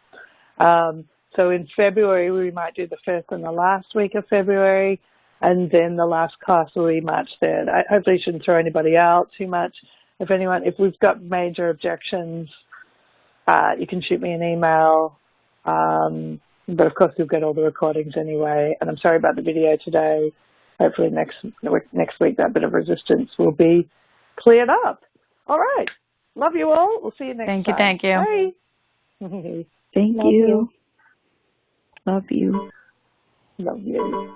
A: So in February, we might do the first and the last week of February, and then the last class will be March 3rd. I hopefully shouldn't throw anybody out too much. If we've got major objections, you can shoot me an email. But of course, you'll get all the recordings anyway. And I'm sorry about the video today. Hopefully next week, that bit of resistance will be cleared up. All right. Love you all. We'll see you next time.
C: Thank you.
A: Bye.
B: Thank you. Love you.
A: Love you.